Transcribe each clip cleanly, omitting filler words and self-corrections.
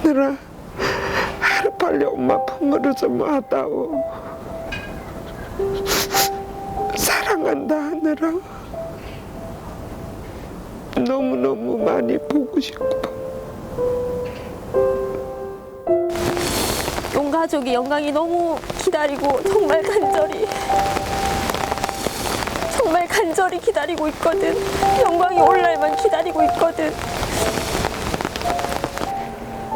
하늘아, 하루빨리 엄마 품으로 좀 와다오. 사랑한다 하늘아. 너무너무 많이 보고 싶어. 온 가족이 영광이 너무 기다리고 정말 간절히 기다리고 있거든. 영광이 올 날만 기다리고 있거든.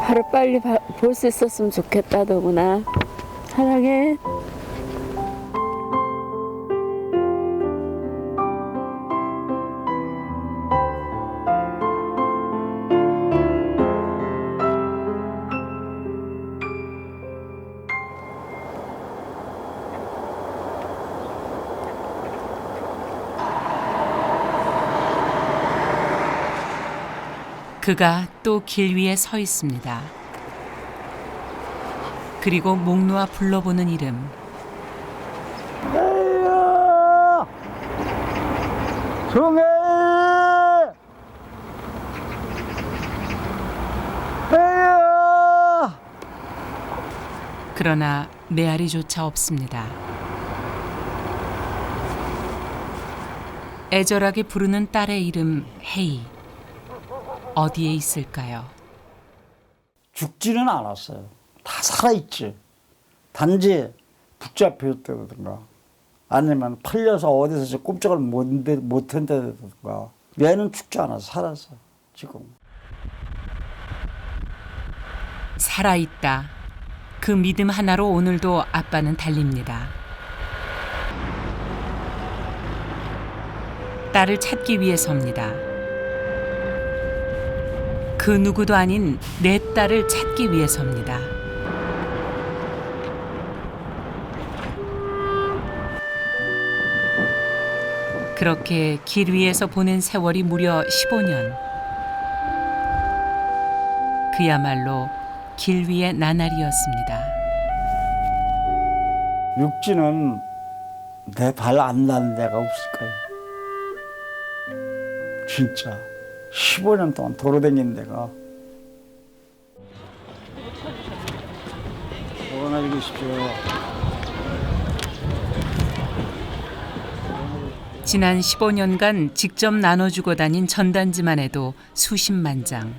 하루빨리 볼 수 있었으면 좋겠다, 너구나. 사랑해. 그가 또 길 위에 서 있습니다. 그리고 목 놓아 불러보는 이름. 에이야! 정혜! 에이야! 그러나 메아리조차 없습니다. 애절하게 부르는 딸의 이름 혜이. 어디에 있을까요? 죽지는 않았어요. 다 살아있지. 단지 붙잡혔다든가 아니면 팔려서 어디서 꼼짝을 못 한다든가. 얘는 죽지 않아서 살았어, 지금. 살아있다. 그 믿음 하나로 오늘도 아빠는 달립니다. 딸을 찾기 위해서입니다. 그 누구도 아닌 내 딸을 찾기 위해서입니다. 그렇게 길 위에서 보낸 세월이 무려 15년. 그야말로 길 위의 나날이었습니다. 육지는 내 발 안 닿는 데가 없을 거예요. 진짜 15년 동안 돌아다닌 데가. 건강하게 계십시오. 지난 15년간 직접 나눠주고 다닌 전단지만 해도 수십만 장.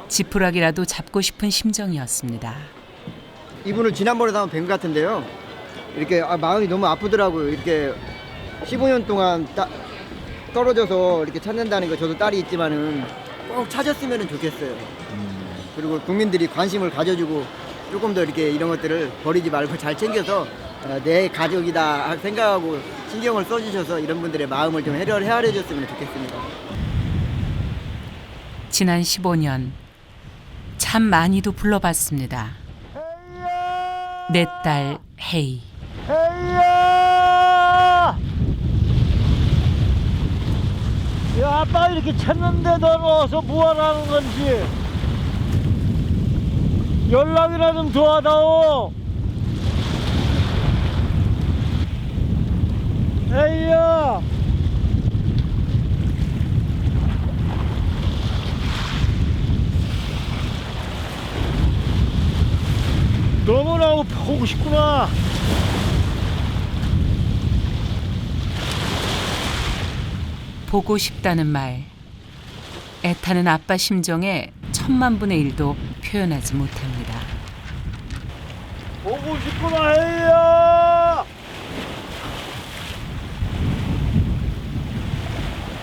지푸라기라도 잡고 싶은 심정이었습니다. 이분을 지난번에 한번 뵌 것 같은데요. 이렇게 마음이 너무 아프더라고요. 이렇게 15년 동안 떨어져서 이렇게 찾는다는 거, 저도 딸이 있지만은 꼭 찾았으면 좋겠어요. 그리고 국민들이 관심을 가져주고 조금 더 이렇게 이런 것들을 버리지 말고 잘 챙겨서 내 가족이다 생각하고 신경을 써주셔서 이런 분들의 마음을 좀 헤아려 줬으면 좋겠습니다. 지난 15년 참 많이도 불러봤습니다. 내 딸 혜이. 혜이야! 야, 아빠 이렇게 찾는데 너는 어서 뭐하라는 건지 연락이나 좀 도와다오. 혜이야! 너무나 보고 싶구나. 보고 싶다는 말. 애타는 아빠 심정에 1000만분의 1도 표현하지 못합니다. 보고 싶구나, 혜이야!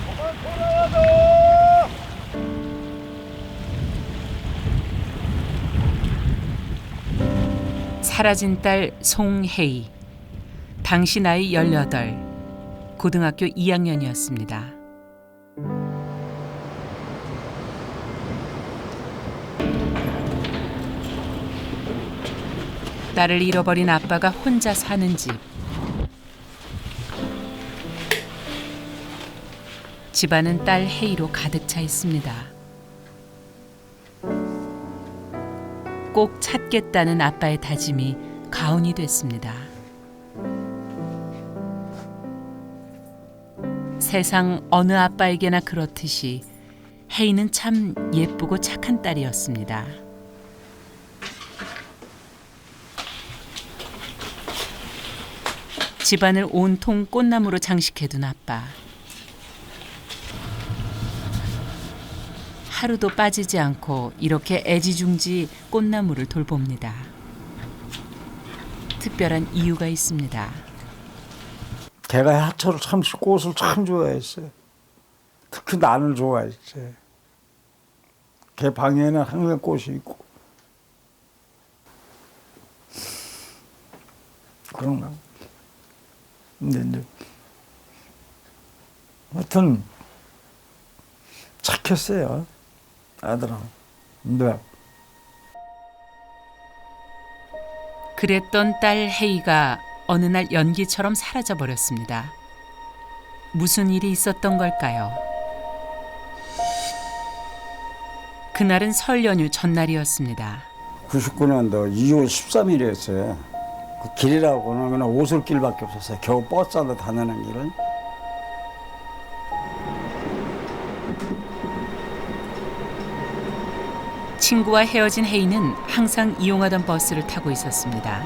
그만 돌아와도! 사라진 딸 송혜이. 당시 나이 18. 고등학교 2학년이었습니다. 딸을 잃어버린 아빠가 혼자 사는 집. 집안은 딸 혜이로 가득 차 있습니다. 꼭 찾겠다는 아빠의 다짐이 가온이 됐습니다. 세상 어느 아빠에게나 그렇듯이 혜인은 참 예쁘고 착한 딸이었습니다. 집안을 온통 꽃나무로 장식해둔 아빠. 하루도 빠지지 않고 이렇게 애지중지 꽃나무를 돌봅니다. 특별한 이유가 있습니다. 걔가 하철을 참 꽃을 참 좋아했어요. 특히 나를 좋아했어요. 걔 방에는 항상 꽃이 있고 그런가. 근데 이제 하여튼 착했어요, 아들은. 네. 그랬던 딸 혜이가 어느 날 연기처럼 사라져 버렸습니다. 무슨 일이 있었던 걸까요? 그날은 설 연휴 전날이었습니다. 99년도 2월 13일이었어요. 그 길이라고 하면 오솔길밖에 없었어요. 겨우 버스 안에 다니는 길은. 친구와 헤어진 혜이는 항상 이용하던 버스를 타고 있었습니다.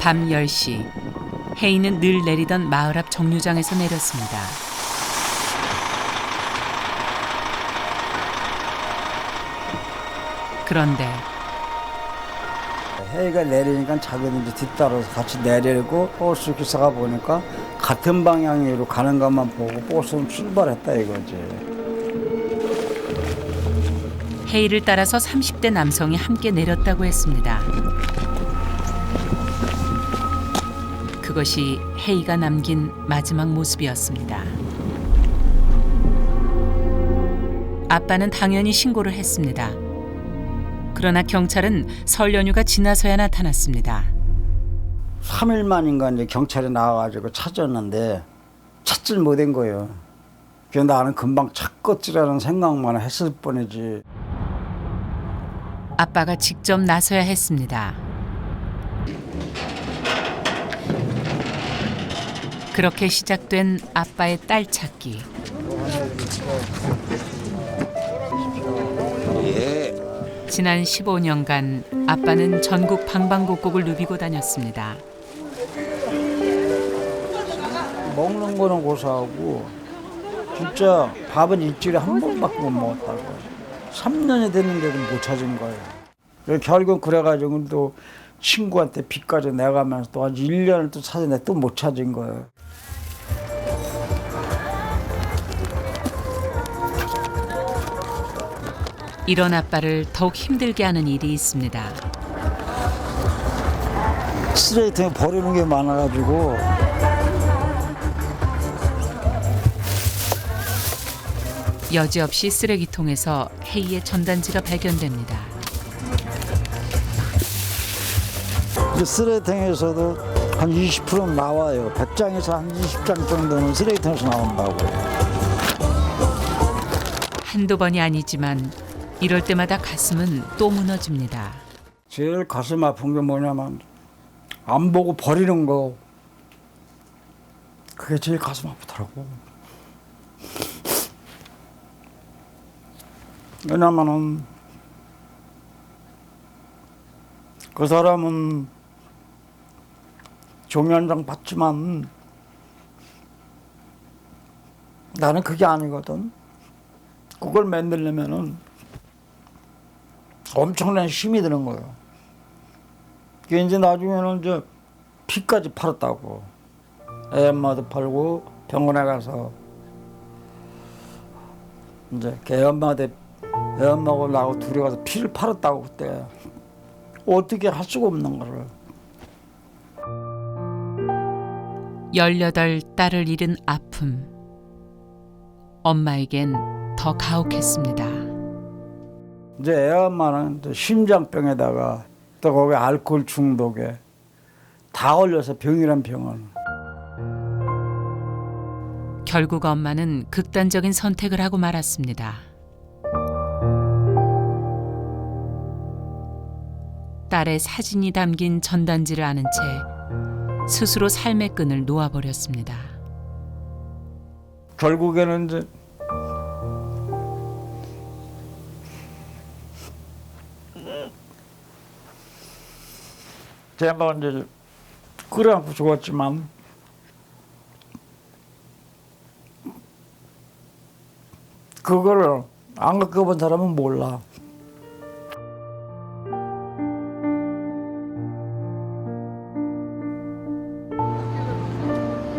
밤 10시, 혜이는 늘 내리던 마을 앞 정류장에서 내렸습니다. 그런데 혜이가 내리니까 자기도 이제 뒤따라서 같이 내리고 버스 기사가 보니까 같은 방향으로 가는 것만 보고 버스는 출발했다 이거지. 혜이를 따라서 30대 남성이 함께 내렸다고 했습니다. 그것이 혜이가 남긴 마지막 모습이었습니다. 아빠는 당연히 신고를 했습니다. 그러나 경찰은 설 연휴가 지나서야 나타났습니다. 3일 만인가 이제 경찰이 나와가지고 찾았는데 찾질 못한 거예요. 그래서 나는 금방 찾겠지라는 생각만 했을 뿐이지. 아빠가 직접 나서야 했습니다. 그렇게 시작된 아빠의 딸 찾기. 지난 15년간 아빠는 전국 방방곡곡을 누비고 다녔습니다. 먹는 거는 고사하고 진짜 밥은 일주일에 한 번밖에 못 먹었다고. 3년이 됐는데도 못 찾은 거예요. 결국 그래가지고 또 친구한테 빚까지 내가면서 또 아주 1년을 또 찾았는데 또 못 찾은 거예요. 이런 아빠를 더욱 힘들게 하는 일이 있습니다. 쓰레기통에 버리는 게 많아가지고 여지없이 쓰레기통에서 혜이의 전단지가 발견됩니다. 쓰레기통에서도 한 20%는 나와요. 100장에서 한 20장 정도는 쓰레기통에서 나온다고. 한두 번이 아니지만 이럴 때마다 가슴은 또 무너집니다. 제일 가슴 아픈 게 뭐냐면 안 보고 버리는 거. 그게 제일 가슴 아프더라고. 왜냐면은 그 사람은 종이 한 장 받지만 나는 그게 아니거든. 그걸 만들려면은 엄청난 힘이 드는 거예요. 그게 이제 나중에는 이제 피까지 팔았다고. 애 엄마도 팔고 병원에 가서 이제 애 엄마하고 나하고 둘이 가서 피를 팔았다고 그때. 어떻게 할 수가 없는 거를. 18 딸을 잃은 아픔. 엄마에겐 더 가혹했습니다. 이제 애 엄마는 또 심장병에다가 또 거기 알코올 중독에 다 걸려서 병이란 병은. 결국 엄마는 극단적인 선택을 하고 말았습니다. 딸의 사진이 담긴 전단지를 아는 채 스스로 삶의 끈을 놓아버렸습니다. 결국에는 이제 제가 이제 끌어안고 죽었지만 그거를 안 겪어본 사람은 몰라.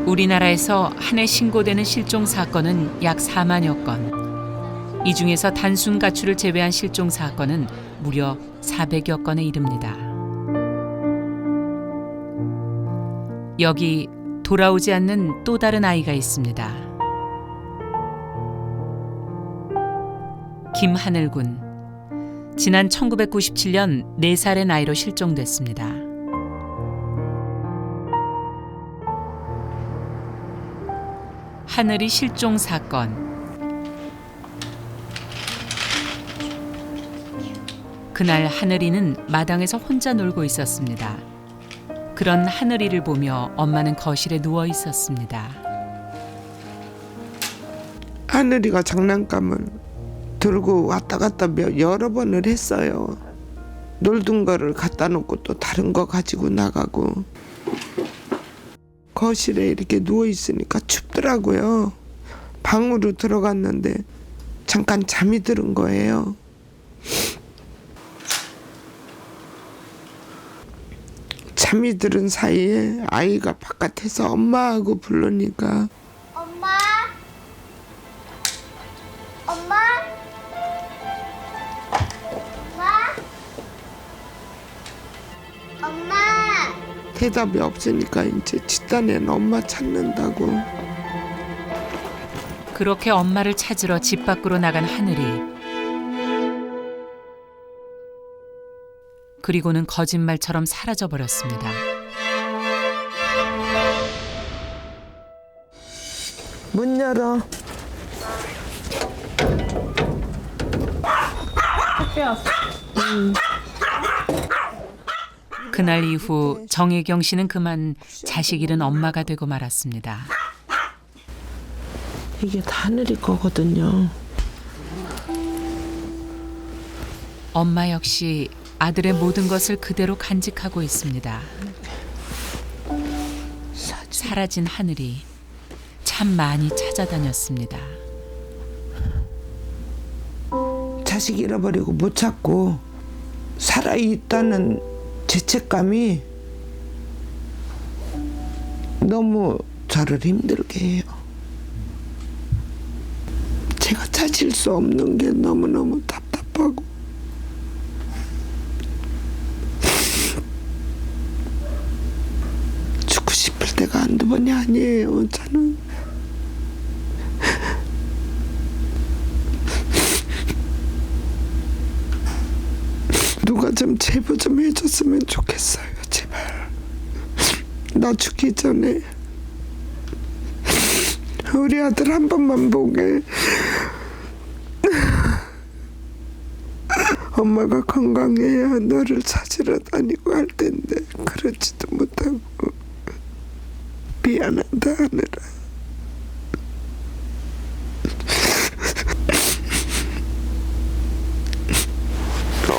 우리나라에서 한 해 신고되는 실종 사건은 약 4만여 건. 이 중에서 단순 가출을 제외한 실종 사건은 무려 400여 건에 이릅니다. 여기 돌아오지 않는 또 다른 아이가 있습니다. 김하늘군. 지난 1997년 4살의 나이로 실종됐습니다. 하늘이 실종 사건. 그날 하늘이는 마당에서 혼자 놀고 있었습니다. 그런 하늘이를 보며 엄마는 거실에 누워 있었습니다. 하늘이가 장난감을 들고 왔다 갔다 여러 번을 했어요. 놀던 거를 갖다 놓고 또 다른 거 가지고 나가고. 거실에 이렇게 누워 있으니까 춥더라고요. 방으로 들어갔는데 잠깐 잠이 드는 거예요. 잠이 들은 사이에 아이가 바깥에서 엄마하고 부르니까 엄마? 엄마? 엄마? 엄마? 대답이 없으니까 이제 집단에는 엄마 찾는다고. 그렇게 엄마를 찾으러 집 밖으로 나간 하늘이. 그리고는 거짓말처럼 사라져버렸습니다. 문 열어. 그날 이후 정혜경 씨는 그만 자식 잃은 엄마가 되고 말았습니다. 이게 다 하늘이 거거든요. 엄마 역시 아들의 모든 것을 그대로 간직하고 있습니다. 사라진 하늘이 참 많이 찾아다녔습니다. 자식 잃어버리고 못 찾고 살아있다는 죄책감이 너무 저를 힘들게 해요. 제가 찾을 수 없는 게 너무너무 답답하고 죽고 싶을 때가 한두 번이 아니에요. 저는 누가 좀 제보 좀 해줬으면 좋겠어요. 제발. 나 죽기 전에 우리 아들 한 번만 보게. 엄마가 건강해야 너를 찾으러 다니고 할 텐데 그러지도 못하고 미안하다 하느라.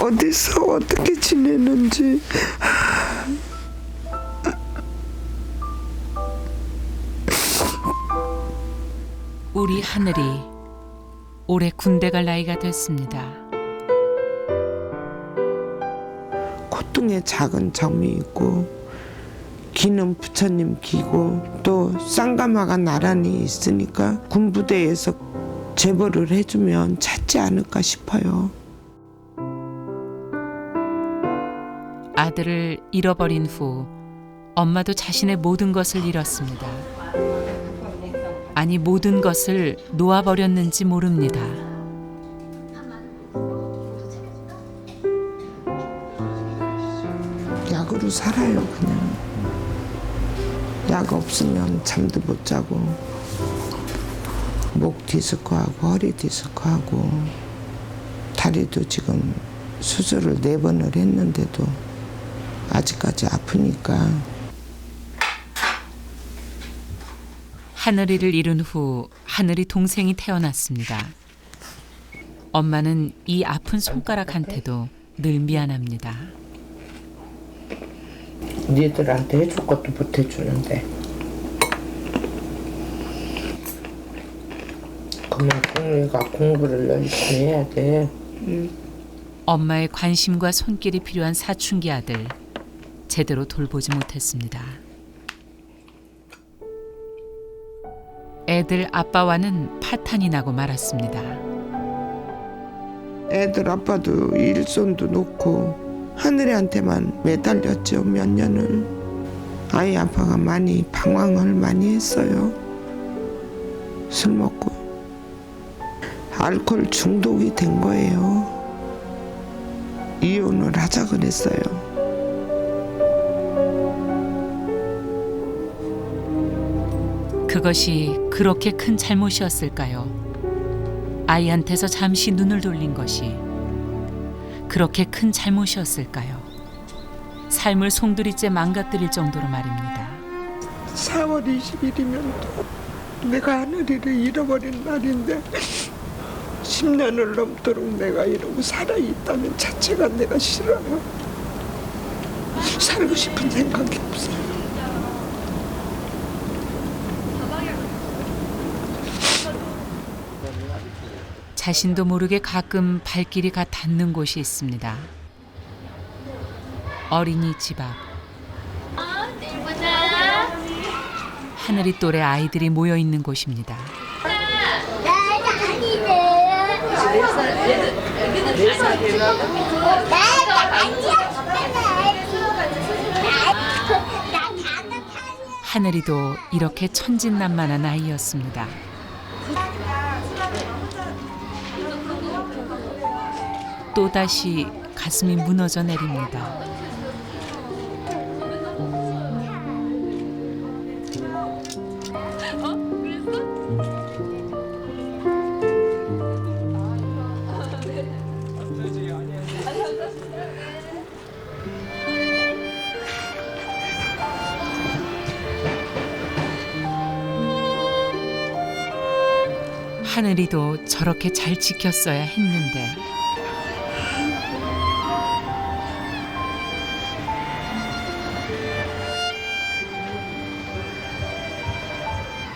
어디서 어떻게 지내는지. 우리 하늘이 올해 군대 갈 나이가 됐습니다. 콧등에 작은 점이 있고 귀는 부처님 귀고 또 쌍가마가 나란히 있으니까 군부대에서 제보를 해주면 찾지 않을까 싶어요. 아들을 잃어버린 후 엄마도 자신의 모든 것을 잃었습니다. 아니 모든 것을 놓아버렸는지 모릅니다. 약으로 살아요. 그냥 약 없으면 잠도 못 자고 목 디스크하고 허리 디스크하고 다리도 지금 수술을 4번을 했는데도 아직까지 아프니까. 하늘이를 잃은 후 하늘이 동생이 태어났습니다. 엄마는 이 아픈 손가락한테도 늘 미안합니다. 니들한테 해줄 것도 못 해주는데 그만큼 내가 공부를 열심히 해야 돼. 엄마의 관심과 손길이 필요한 사춘기 아들 제대로 돌보지 못했습니다. 애들 아빠와는 파탄이 나고 말았습니다. 애들 아빠도 일손도 놓고 하늘이한테만 매달렸죠. 몇 년을. 아이 아빠가 많이 방황을 많이 했어요. 술 먹고 알코올 중독이 된 거예요. 이혼을 하자 그랬어요. 그것이 그렇게 큰 잘못이었을까요? 아이한테서 잠시 눈을 돌린 것이 그렇게 큰 잘못이었을까요? 삶을 송두리째 망가뜨릴 정도로 말입니다. 4월 20일이면 내가 하늘이를 잃어버린 날인데 10년을 넘도록 내가 이러고 살아있다는 자체가 내가 싫어요. 살고 싶은 생각이 없어요. 자신도 모르게 가끔 발길이 가 닿는 곳이 있습니다. 어린이집 앞. 하늘이 또래 아이들이 모여 있는 곳입니다. 하늘이도 이렇게 천진난만한 아이였습니다. 또다시 가슴이 무너져 내립니다. 하늘이도 저렇게 잘 지켰어야 했는데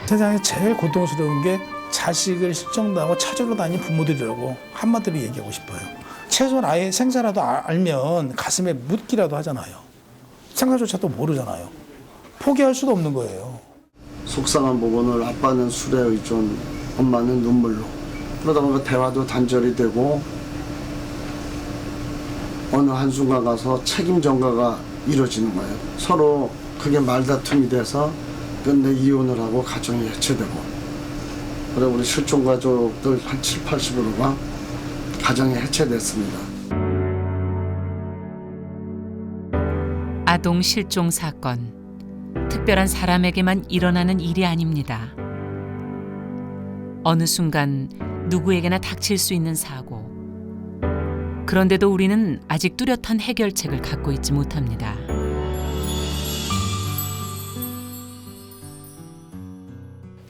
세상에 제일 고통스러운 게 자식을 실종당하고 찾으러 다니는 부모들이라고 한마디로 얘기하고 싶어요. 최소한 아예 생사라도 알면 가슴에 묻기라도 하잖아요. 생사조차도 모르잖아요. 포기할 수도 없는 거예요. 속상한 부분을 아빠는 술에 의존, 엄마는 눈물로. 그러다 보니까 대화도 단절이 되고 어느 한순간 가서 책임 전가가 이루어지는 거예요. 서로 그게 말다툼이 돼서 끝내 이혼을 하고 가정이 해체되고, 그래 우리 실종 가족들 한 7, 80%가 가정이 해체됐습니다. 아동 실종 사건. 특별한 사람에게만 일어나는 일이 아닙니다. 어느 순간 누구에게나 닥칠 수 있는 사고. 그런데도 우리는 아직 뚜렷한 해결책을 갖고 있지 못합니다.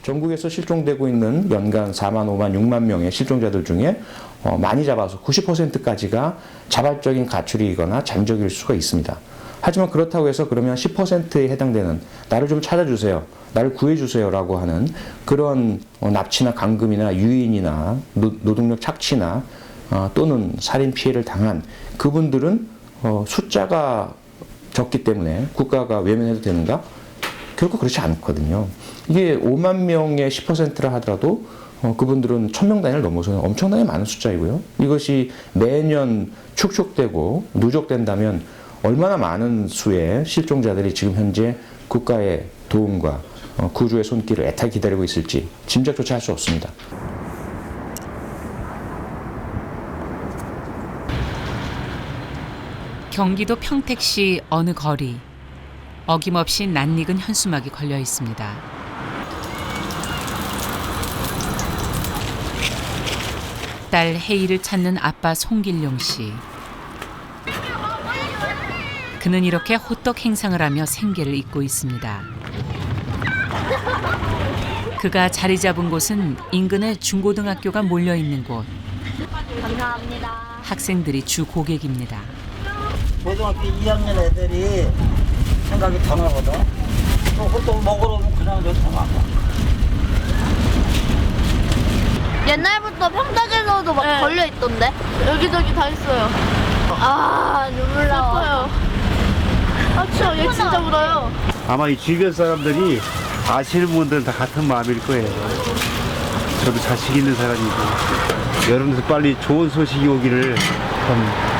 전국에서 실종되고 있는 연간 4만, 5만, 6만 명의 실종자들 중에 많이 잡아서 90%까지가 자발적인 가출이거나 잠적일 수가 있습니다. 하지만 그렇다고 해서 그러면 10%에 해당되는 나를 좀 찾아주세요, 나를 구해주세요 라고 하는 그런 납치나 감금이나 유인이나 노동력 착취나 또는 살인 피해를 당한 그분들은 숫자가 적기 때문에 국가가 외면해도 되는가? 결코 그렇지 않거든요. 이게 5만 명의 10%라 하더라도 그분들은 1000명 단위를 넘어서는 엄청나게 많은 숫자이고요. 이것이 매년 축적되고 누적된다면 얼마나 많은 수의 실종자들이 지금 현재 국가의 도움과 구조의 손길을 애타게 기다리고 있을지 짐작조차 할 수 없습니다. 경기도 평택시 어느 거리. 어김없이 낯익은 현수막이 걸려 있습니다. 딸 혜이를 찾는 아빠 송길용 씨. 그는 이렇게 호떡 행상을 하며 생계를 잇고 있습니다. 그가 자리 잡은 곳은 인근의 중고등학교가 몰려 있는 곳. 감사합니다. 학생들이 주 고객입니다. 고등학교 2학년 애들이 생각이 더 나거든. 또 호떡 먹으러 오면 그냥 저더 나가. 옛날부터 평택에서도 막 걸려 있던데 여기저기 다 있어요. 아 눈물 나요. 아 진짜 얘 진짜 울어요. 아마 이 주변 사람들이 아시는 분들은 다 같은 마음일 거예요. 저도 자식 있는 사람이고 여러분들 빨리 좋은 소식이 오기를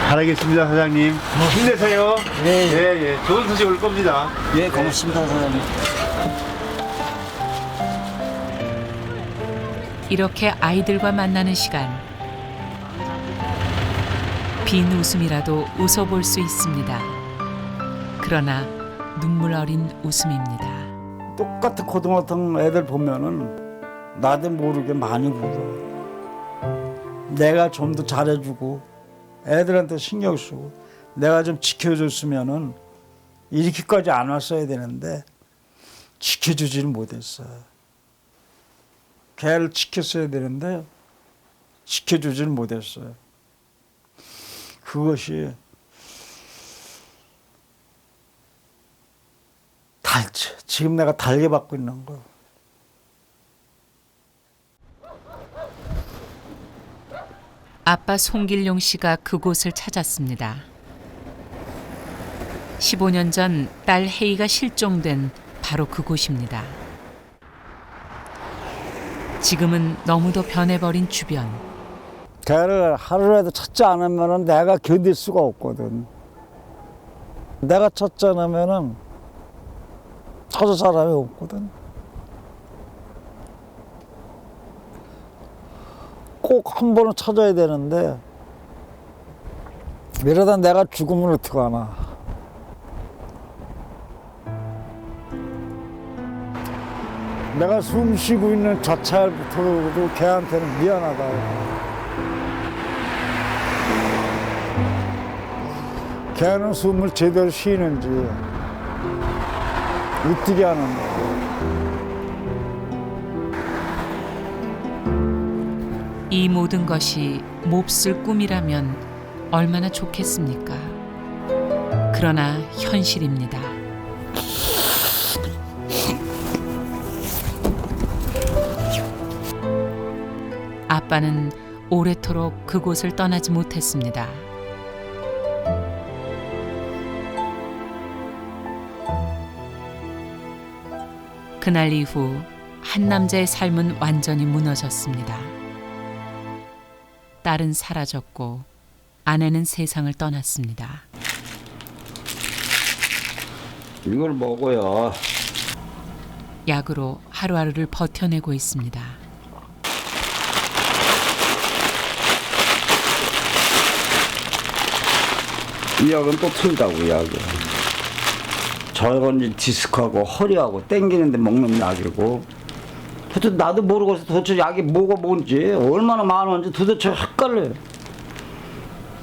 바라겠습니다. 사장님 힘내세요. 예, 좋은 소식 올 겁니다. 예, 고맙습니다, 사장님. 이렇게 아이들과 만나는 시간. 빈 웃음이라도 웃어볼 수 있습니다. 그러나 눈물 어린 웃음입니다. 똑같은 고등학생 애들 보면은 나도 모르게 많이 울어. 내가 좀 더 잘해주고 애들한테 신경 쓰고 내가 좀 지켜줬으면은 이렇게까지 안 왔어야 되는데 지켜주지는 못했어. 걔를 지켰어야 되는데 지켜주지는 못했어요. 그것이 지금 내가 달게 받고 있는 거야. 아빠 송길용 씨가 그곳을 찾았습니다. 15년 전 딸 혜이가 실종된 바로 그곳입니다. 지금은 너무도 변해버린 주변. 걔를 하루라도 찾지 않으면 내가 견딜 수가 없거든. 내가 찾지 않으면 찾을 사람이 없거든. 꼭 한 번은 찾아야 되는데 이러다 내가 죽으면 어떡하나. 내가 숨 쉬고 있는 자찰부터도 걔한테는 미안하다. 걔는 숨을 제대로 쉬는지 어떻게 하는 거야. 이 모든 것이 몹쓸 꿈이라면 얼마나 좋겠습니까? 그러나 현실입니다. 아빠는 오래도록 그곳을 떠나지 못했습니다. 그날 이후 한 남자의 삶은 완전히 무너졌습니다. 딸은 사라졌고 아내는 세상을 떠났습니다. 이걸 먹어야 약으로 하루하루를 버텨내고 있습니다. 이 약은 또 틀리다고, 약이. 저건 이제 디스크하고 허리하고 땡기는데 먹는 약이고. 도대체 나도 모르고서 도대체 약이 뭐가 뭔지 얼마나 많은지 도대체 헷갈려요.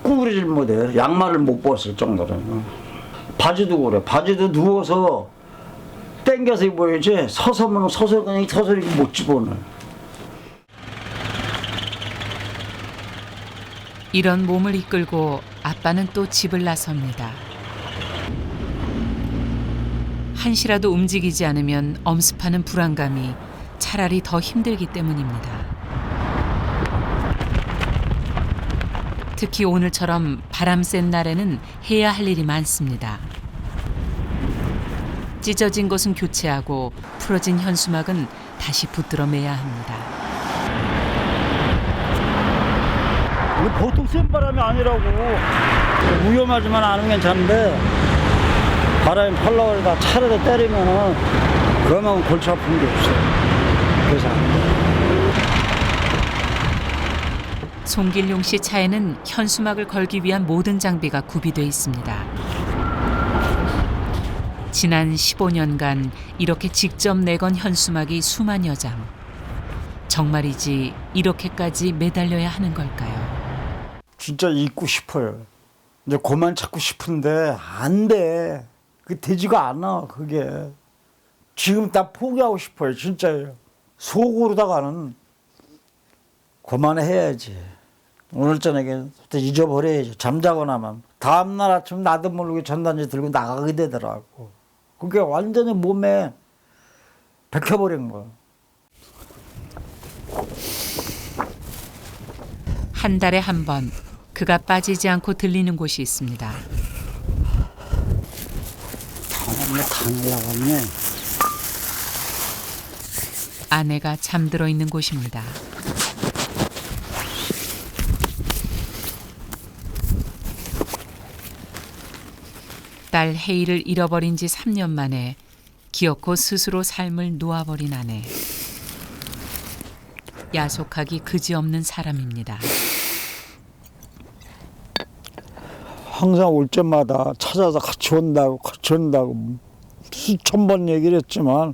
구부리질 못해. 양말을 못 벗을 정도로. 바지도 그래. 바지도 누워서 땡겨서 입어야지 서서면 서서 그냥 서서 이렇게 못 집어넣어. 이런 몸을 이끌고 아빠는 또 집을 나섭니다. 한시라도 움직이지 않으면 엄습하는 불안감이 차라리 더 힘들기 때문입니다. 특히 오늘처럼 바람 센 날에는 해야 할 일이 많습니다. 찢어진 것은 교체하고 풀어진 현수막은 다시 붙들어 매야 합니다. 이거 보통 센 바람이 아니라고. 위험하지만 않으면 괜찮은데 바람이 팔라고 차라도 때리면 그만큼 골치 아픈 게 없어요. 그래서 안 돼. 송길용 씨 차에는 현수막을 걸기 위한 모든 장비가 구비돼 있습니다. 지난 15년간 이렇게 직접 내건 현수막이 수만여 장. 정말이지 이렇게까지 매달려야 하는 걸까요? 진짜 잊고 싶어요. 이제 그만 찾고 싶은데 안 돼. 그 되지가 않아, 그게. 지금 다 포기하고 싶어요, 진짜예요. 속으로다가는 그만해야지. 오늘 저녁에 잊어버려야지. 잠자고 나면 다음날 아침 나도 모르게 전단지 들고 나가게 되더라고. 그게 완전히 몸에 박혀버린 거야. 한 달에 한 번 그가 빠지지 않고 들리는 곳이 있습니다. 다 날라갔네. 아내가 잠들어 있는 곳입니다. 딸 혜이를 잃어버린 지 3년 만에 기어코 스스로 삶을 놓아버린 아내. 야속하기 그지없는 사람입니다. 항상 올 때마다 찾아서 같이 온다고 수천 번 얘기를 했지만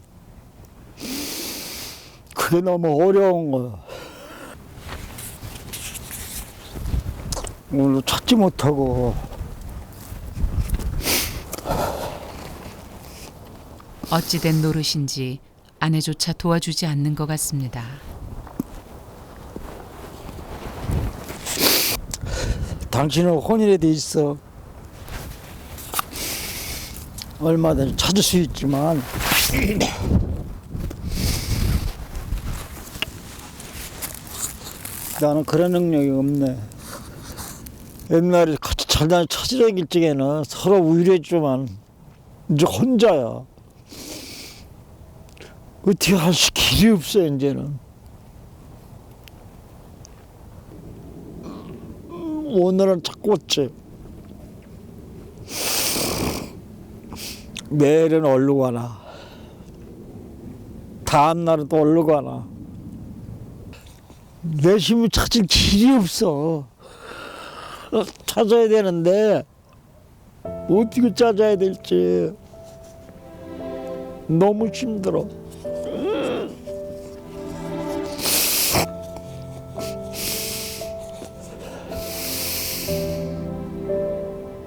그게 너무 어려운 거야. 오늘도 찾지 못하고. 어찌된 노릇인지 아내조차 도와주지 않는 것 같습니다. 당신은 혼인에 돼 있어. 얼마든지 찾을 수 있지만 나는 그런 능력이 없네. 옛날에 같이 찾으려고 할 적에는 서로 우유했지만 이제 혼자야. 어떻게 할 길이 없어 이제는. 오늘은 찾고 왔지. 내일은 얼른 가나. 다음 날은 또 얼른 가나. 내심을 찾을 길이 없어. 찾아야 되는데 어떻게 찾아야 될지 너무 힘들어.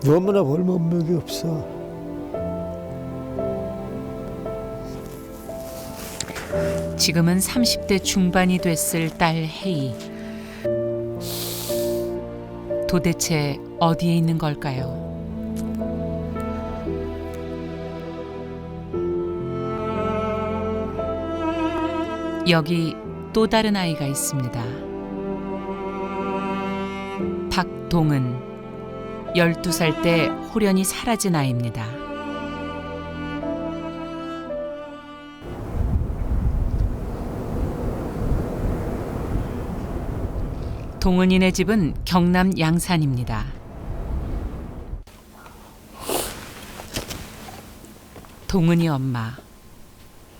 너무나 볼만한 게 없어. 지금은 30대 중반이 됐을 딸 혜이. 도대체 어디에 있는 걸까요? 여기 또 다른 아이가 있습니다. 박동은 12살 때 홀연히 사라진 아이입니다. 동은이네 집은 경남 양산입니다. 동은이 엄마.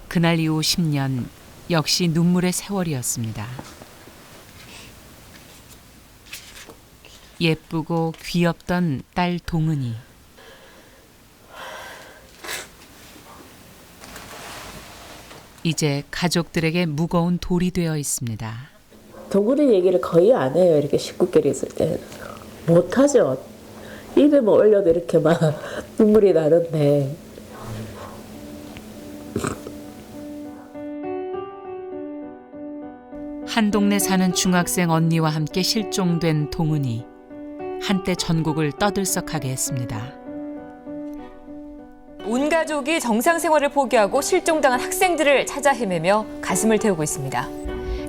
그날 이후 10년 역시 눈물의 세월이었습니다. 예쁘고 귀엽던 딸 동은이. 이제 가족들에게 무거운 돌이 되어 있습니다. 동은이 얘기를 거의 안 해요. 이렇게 식구끼리 있을 때는. 못하죠. 입에 뭐 올려도 이렇게 막 눈물이 나는데. 한 동네 사는 중학생 언니와 함께 실종된 동은이. 한때 전국을 떠들썩하게 했습니다. 온 가족이 정상 생활을 포기하고 실종당한 학생들을 찾아 헤매며 가슴을 태우고 있습니다.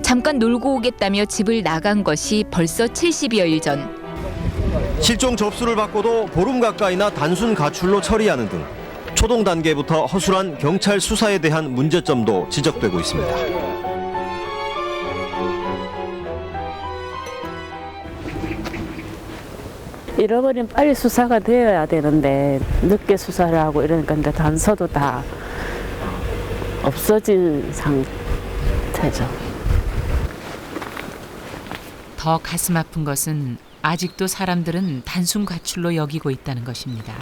잠깐 놀고 오겠다며 집을 나간 것이 벌써 70여일 전. 실종 접수를 받고도 보름 가까이나 단순 가출로 처리하는 등 초동 단계부터 허술한 경찰 수사에 대한 문제점도 지적되고 있습니다. 잃어버린 빨리 수사가 되어야 되는데 늦게 수사를 하고 이러니까 이제 단서도 다 없어진 상태죠. 더 가슴 아픈 것은 아직도 사람들은 단순 가출로 여기고 있다는 것입니다.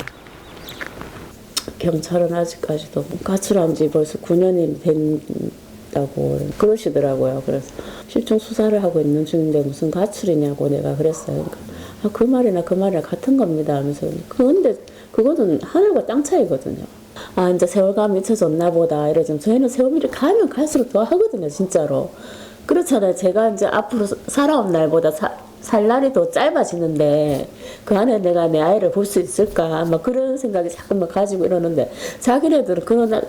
경찰은 아직까지도 가출한 지 벌써 9년이 된다고 그러시더라고요. 그래서 실종 수사를 하고 있는 중인데 무슨 가출이냐고 내가 그랬어요. 그러니까 그 말이나 그 말이나 같은 겁니다 하면서. 그런데 그거는 하늘과 땅 차이거든요. 아, 이제 세월감 미쳐졌나 보다 이러지만 저희는 세월이 가면 갈수록 더 하거든요, 진짜로. 그렇잖아요. 제가 이제 앞으로 살아온 날보다 살 날이 더 짧아지는데 그 안에 내가 내 아이를 볼 수 있을까? 막 그런 생각이 자꾸만 가지고 이러는데 자기네들은 그런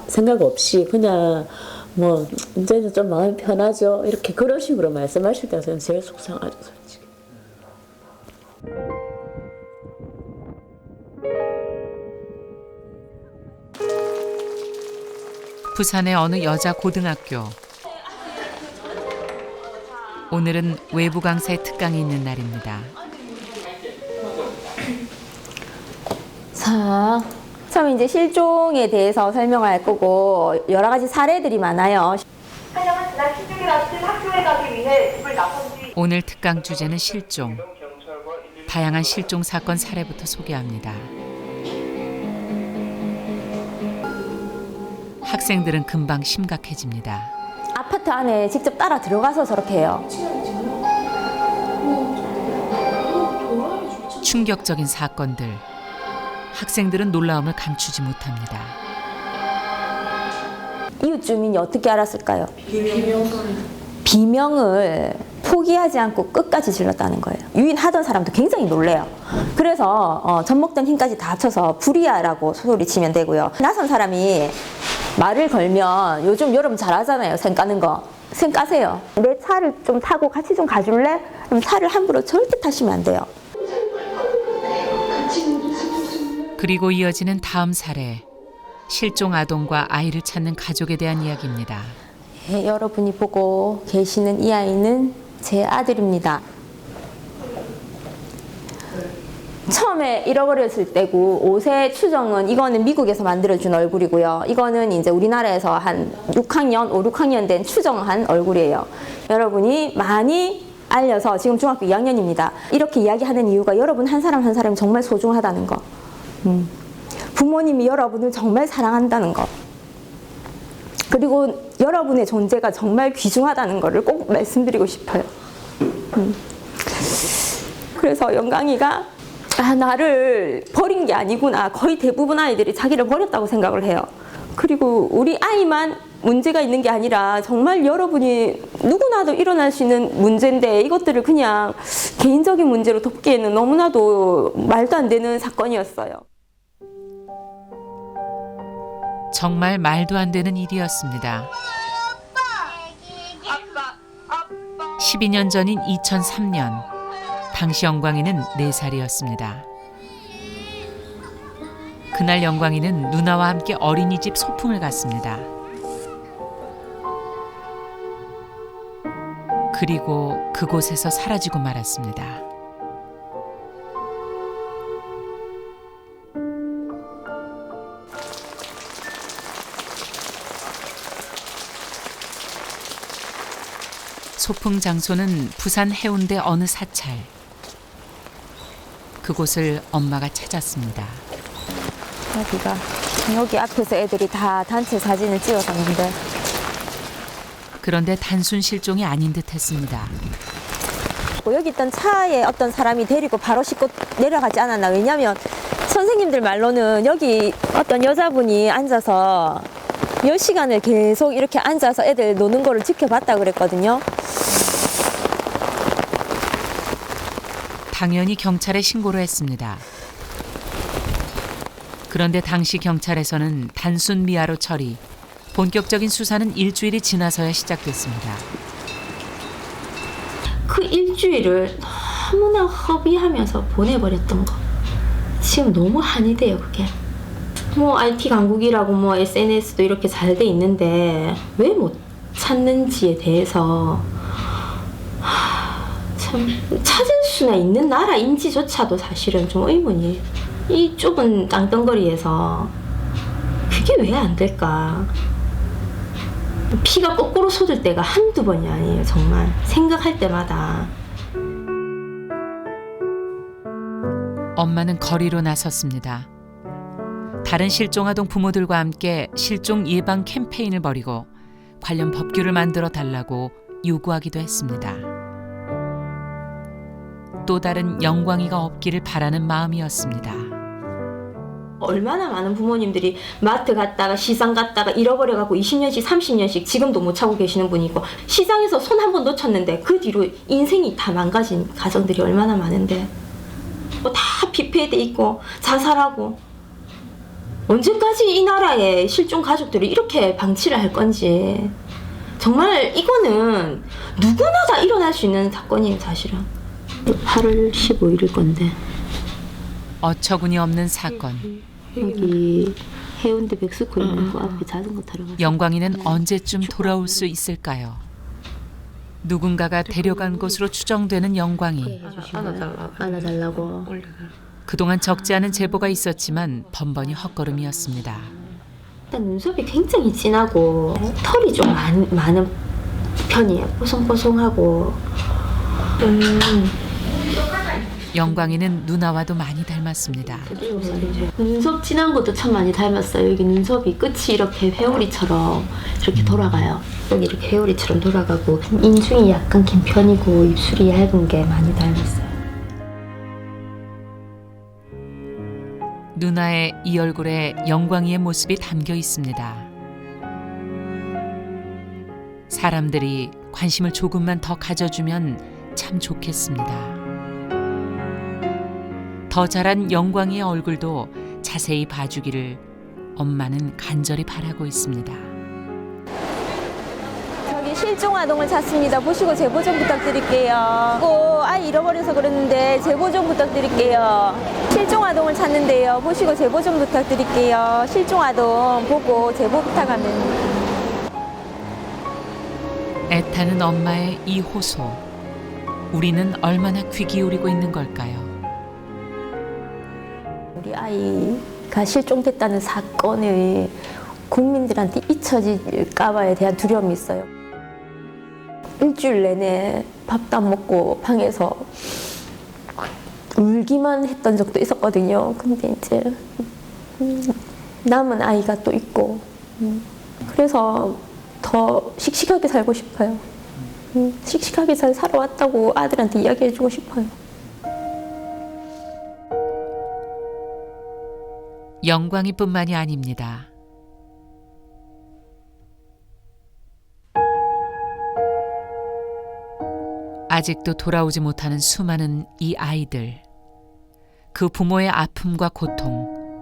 생각 없이 그냥 뭐 이제는 좀 마음이 편하죠. 이렇게 그런 식으로 말씀하실 때가 저는 제일 속상하죠, 솔직히. 부산의 어느 여자 고등학교. 오늘은 외부 강사의 특강이 있는 날입니다. 자, 처음 이제 실종에 대해서 설명할 거고 여러 가지 사례들이 많아요. 오늘 특강 주제는 실종. 다양한 실종 사건 사례부터 소개합니다. 학생들은 금방 심각해집니다. 아파트 안에 직접 따라 들어가서 저렇게 해요. 충격적인 사건들. 학생들은 놀라움을 감추지 못합니다. 이웃 주민이 어떻게 알았을까요? 비명을 포기하지 않고 끝까지 질렀다는 거예요. 유인하던 사람도 굉장히 놀래요. 그래서 젖먹던 힘까지 다 합쳐서 불이야라고 소리치면 되고요. 나선 사람이 말을 걸면 요즘 여러분 잘 하잖아요. 생 까는 거. 생 까세요. 내 차를 좀 타고 같이 좀 가줄래? 그럼 차를 함부로 절대 타시면 안 돼요. 그리고 이어지는 다음 사례. 실종 아동과 아이를 찾는 가족에 대한 이야기입니다. 네, 여러분이 보고 계시는 이 아이는 제 아들입니다. 처음에 잃어버렸을 때고 옷의 추정은 이거는 미국에서 만들어준 얼굴이고요. 이거는 이제 우리나라에서 한 6학년, 5, 6학년 된 추정한 얼굴이에요. 여러분이 많이 알려서 지금 중학교 2학년입니다. 이렇게 이야기하는 이유가 여러분 한 사람 한 사람이 정말 소중하다는 거. 부모님이 여러분을 정말 사랑한다는 거. 그리고 여러분의 존재가 정말 귀중하다는 것을 꼭 말씀드리고 싶어요. 그래서 영광이가 나를 버린 게 아니구나. 거의 대부분 아이들이 자기를 버렸다고 생각을 해요. 그리고 우리 아이만 문제가 있는 게 아니라 정말 여러분이 누구나도 일어날 수 있는 문제인데 이것들을 그냥 개인적인 문제로 덮기에는 너무나도 말도 안 되는 사건이었어요. 정말 말도 안 되는 일이었습니다. 12년 전인 2003년, 당시 영광이는 4살이었습니다. 그날 영광이는 누나와 함께 어린이집 소풍을 갔습니다. 그리고 그곳에서 사라지고 말았습니다. 소풍 장소는 부산 해운대 어느 사찰. 그곳을 엄마가 찾았습니다. 여기 앞에서 애들이 다 단체 사진을 찍어갔는데 그런데 단순 실종이 아닌 듯 했습니다. 여기 있던 차에 어떤 사람이 데리고 바로 싣고 내려가지 않았나. 왜냐면 선생님들 말로는 여기 어떤 여자분이 앉아서 몇 시간을 계속 이렇게 앉아서 애들 노는 거를 지켜봤다 그랬거든요. 당연히 경찰에 신고를 했습니다. 그런데 당시 경찰에서는 단순 미아로 처리, 본격적인 수사는 일주일이 지나서야 시작됐습니다. 그 일주일을 너무나 허비하면서 보내버렸던 거. 지금 너무 한이 돼요, 그게. 뭐 IT 강국이라고 뭐 SNS도 이렇게 잘 돼 있는데 왜 못 찾는지에 대해서 참 찾을 수나 있는 나라인지조차도 사실은 좀 의문이에요. 이 좁은 땅덩어리에서 그게 왜 안 될까? 피가 거꾸로 솟을 때가 한두 번이 아니에요. 정말 생각할 때마다. 엄마는 거리로 나섰습니다. 다른 실종아동 부모들과 함께 실종 예방 캠페인을 벌이고 관련 법규를 만들어 달라고 요구하기도 했습니다. 또 다른 영광이가 없기를 바라는 마음이었습니다. 얼마나 많은 부모님들이 마트 갔다가 시장 갔다가 잃어버려갖고 20년씩 30년씩 지금도 못 찾고 계시는 분이고, 시장에서 손 한 번 놓쳤는데 그 뒤로 인생이 다 망가진 가정들이 얼마나 많은데, 뭐 다 피폐돼 있고 자살하고. 언제까지 이 나라의 실종 가족들을 이렇게 방치를 할 건지, 정말 이거는 누구나 다 일어날 수 있는 사건이에요. 사실은 8월 15일일 건데 어처구니 없는 사건. 여기 해운대 백스코에 그 앞에 자전거 타러 가서 영광이는 언제쯤 돌아올 수 있을까요? 누군가가 데려간 것으로 추정되는 영광이. 안아달라고. 그동안 적지 않은 제보가 있었지만 번번이 헛걸음이었습니다. 일단 눈썹이 굉장히 진하고 털이 좀 많은 편이에요. 뽀송뽀송하고. 영광이는 누나와도 많이 닮았습니다. 눈썹 진한 것도 참 많이 닮았어요. 여기 눈썹이 끝이 이렇게 회오리처럼 이렇게 돌아가요. 여기 이렇게 회오리처럼 돌아가고, 인중이 약간 긴 편이고 입술이 얇은 게 많이 닮았어요. 누나의 이 얼굴에 영광이의 모습이 담겨 있습니다. 사람들이 관심을 조금만 더 가져주면 참 좋겠습니다. 더 자란 영광이의 얼굴도 자세히 봐주기를 엄마는 간절히 바라고 있습니다. 저기 실종 아동을 찾습니다. 보시고 제보 좀 부탁드릴게요. 아이 잃어버려서 그랬는데 제보 좀 부탁드릴게요. 실종 아동을 찾는데요. 보시고 제보 좀 부탁드릴게요. 실종 아동 보고 제보 부탁하면. 애타는 엄마의 이 호소. 우리는 얼마나 귀 기울이고 있는 걸까요? 우리 아이가 실종됐다는 사건이 국민들한테 잊혀질까 봐에 대한 두려움이 있어요. 일주일 내내 밥도 안 먹고 방에서 울기만 했던 적도 있었거든요. 근데 이제 남은 아이가 또 있고, 그래서 더 씩씩하게 살고 싶어요. 씩씩하게 잘 살아왔다고 아들한테 이야기해주고 싶어요. 영광이뿐만이 아닙니다. 아직도 돌아오지 못하는 수많은 이 아이들. 그 부모의 아픔과 고통,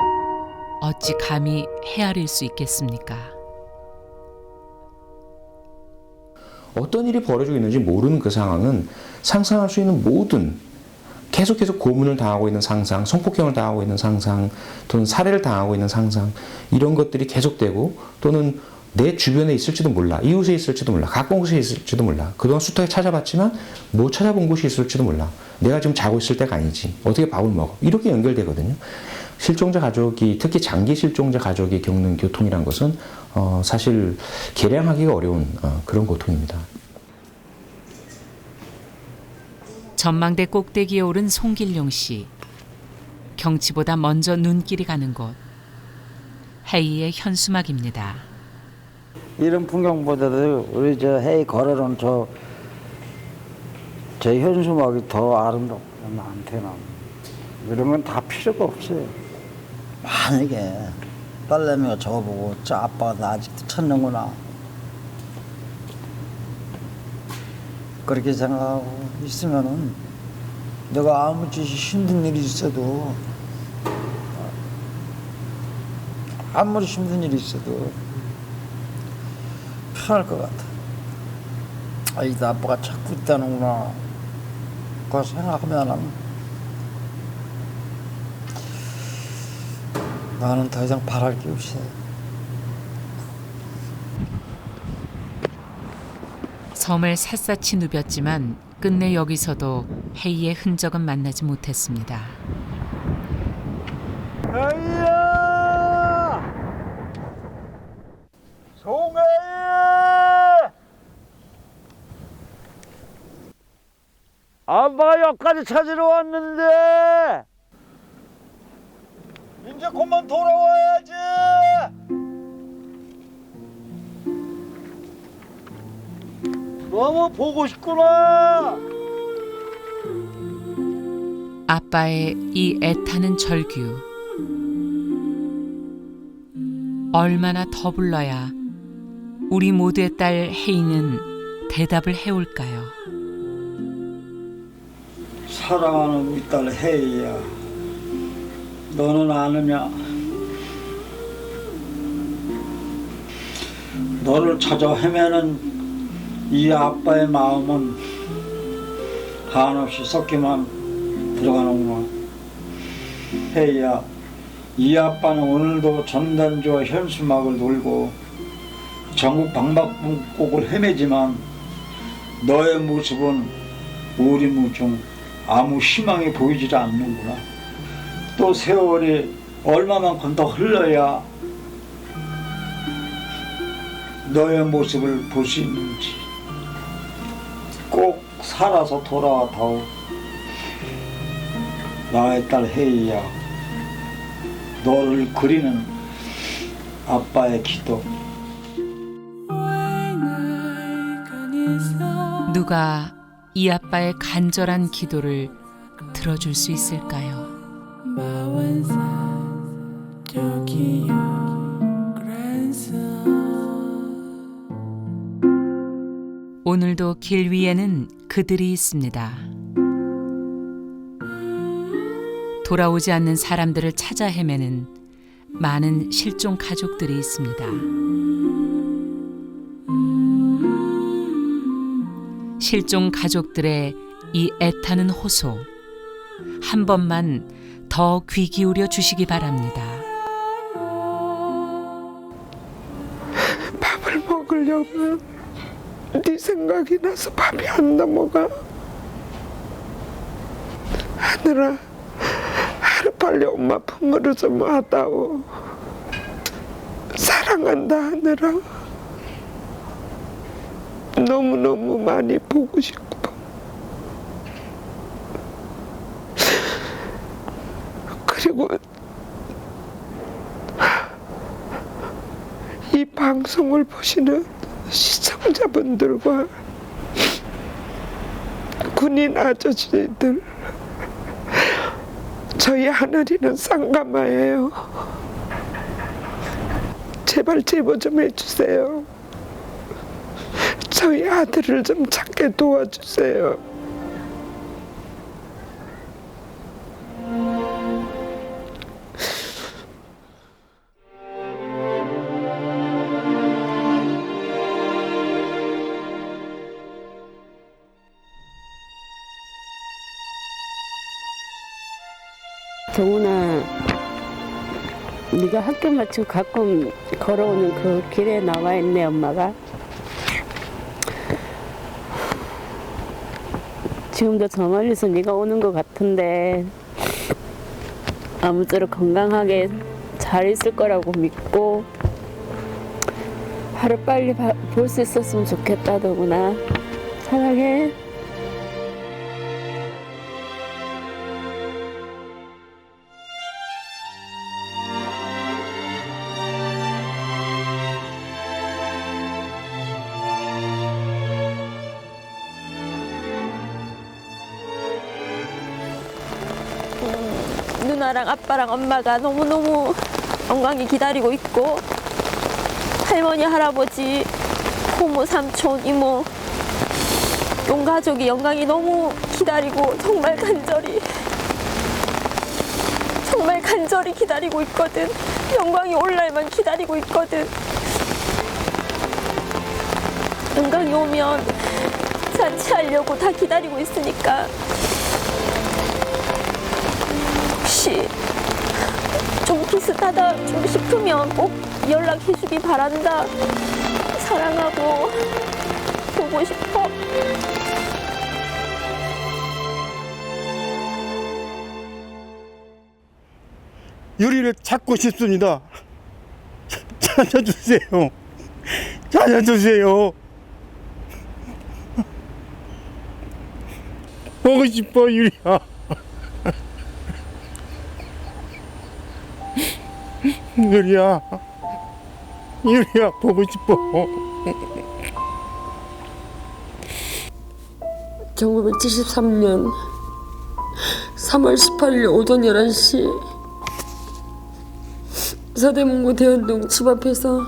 어찌 감히 헤아릴 수 있겠습니까? 어떤 일이 벌어지고 있는지 모르는 그 상황은 상상할 수 있는 모든, 계속해서 고문을 당하고 있는 상상, 성폭행을 당하고 있는 상상, 또는 살해를 당하고 있는 상상, 이런 것들이 계속되고, 또는 내 주변에 있을지도 몰라, 이웃에 있을지도 몰라, 가까운 곳에 있을지도 몰라, 그동안 숱하게 찾아봤지만 못 찾아본 곳이 있을지도 몰라, 내가 지금 자고 있을 때가 아니지, 어떻게 밥을 먹어, 이렇게 연결되거든요. 실종자 가족이, 특히 장기 실종자 가족이 겪는 고통이란 것은 사실 계량하기가 어려운 그런 고통입니다. 전망대 꼭대기에 오른 송길용 씨. 경치보다 먼저 눈길이 가는 곳. 해이의 현수막입니다. 이런 풍경보다도 우리 저 해이 걸어놓은 제 현수막이 더 아름다워. 나한테는 이런 건 다 필요가 없어요. 만약에 딸내미가 저거 보고 저 아빠가 나 아직도 찾는구나, 그렇게 생각하고 있으면은 내가 아무리 힘든 일이 있어도, 아무리 힘든 일이 있어도 편할 것 같아. 아이도 아빠가 찾고 있다는구나, 그거 생각하면은 나는 더 이상 바랄 게 없어요. 섬을 샅샅이 누볐지만 끝내 여기서도 해이의 흔적은 만나지 못했습니다. 해이야! 송해이! 아빠가 여기까지 찾으러 왔는데 이제 그만 돌아와야지. 너무 보고 싶구나. 아빠의 이 애타는 절규. 얼마나 더 불러야 우리 모두의 딸 혜인은 대답을 해올까요? 사랑하는 우리 딸 혜이야, 너는 아느냐? 너를 찾아 헤매는 이 아빠의 마음은 한없이 섞이만 들어가는구나. 혜이야, 이 아빠는 오늘도 전단지와 현수막을 놀고 전국 방방곡곡을 헤매지만 너의 모습은 오리무중 아무 희망이 보이지 않는구나. 또 세월이 얼마만큼 더 흘러야 너의 모습을 볼 수 있는지 꼭 살아서 돌아와다오. 나의 딸 혜이야, 너를 그리는 아빠의 기도. 누가 이 아빠의 간절한 기도를 들어줄 수 있을까요? 오늘도 길 위에는 그들이 있습니다. 돌아오지 않는 사람들을 찾아 헤매는 많은 실종 가족들이 있습니다. 실종 가족들의 이 애타는 호소, 한 번만 더 귀 기울여 주시기 바랍니다. 밥을 먹으려면 네 생각이 나서 밥이 안 넘어가. 하늘아, 하루빨리 엄마 품으로 좀 와다오. 사랑한다 하늘아. 너무너무 많이 보고 싶고. 그리고 이 방송을 보시는 시청자분들과 군인 아저씨들, 저희 하늘이는 쌍가마예요. 제발 제보 좀 해주세요. 저희 아들을 좀 찾게 도와주세요. 정훈아, 네가 학교 마치고 가끔 걸어오는 그 길에 나와 있네, 엄마가. 지금도 저 멀리서 네가 오는 것 같은데 아무쪼록 건강하게 잘 있을 거라고 믿고 하루빨리 볼 수 있었으면 좋겠다, 더구나. 사랑해. 누나랑 아빠랑 엄마가 너무너무 건강히 기다리고 있고, 할머니, 할아버지, 고모, 삼촌, 이모, 온 가족이 영광이 너무 기다리고 정말 간절히 기다리고 있거든. 영광이 올 날만 기다리고 있거든. 영광이 오면 잔치하려고 다 기다리고 있으니까 혹시 좀 비슷하다 좀 싶으면 꼭 연락해 주기 바란다. 사랑하고 보고 싶어. 유리를 찾고 싶습니다. 찾아주세요. 찾아주세요. 보고 싶어, 유리야. 유리야 보고 싶어. 1973년 3월 18일 오전 11시 서대문구 대연동 집 앞에서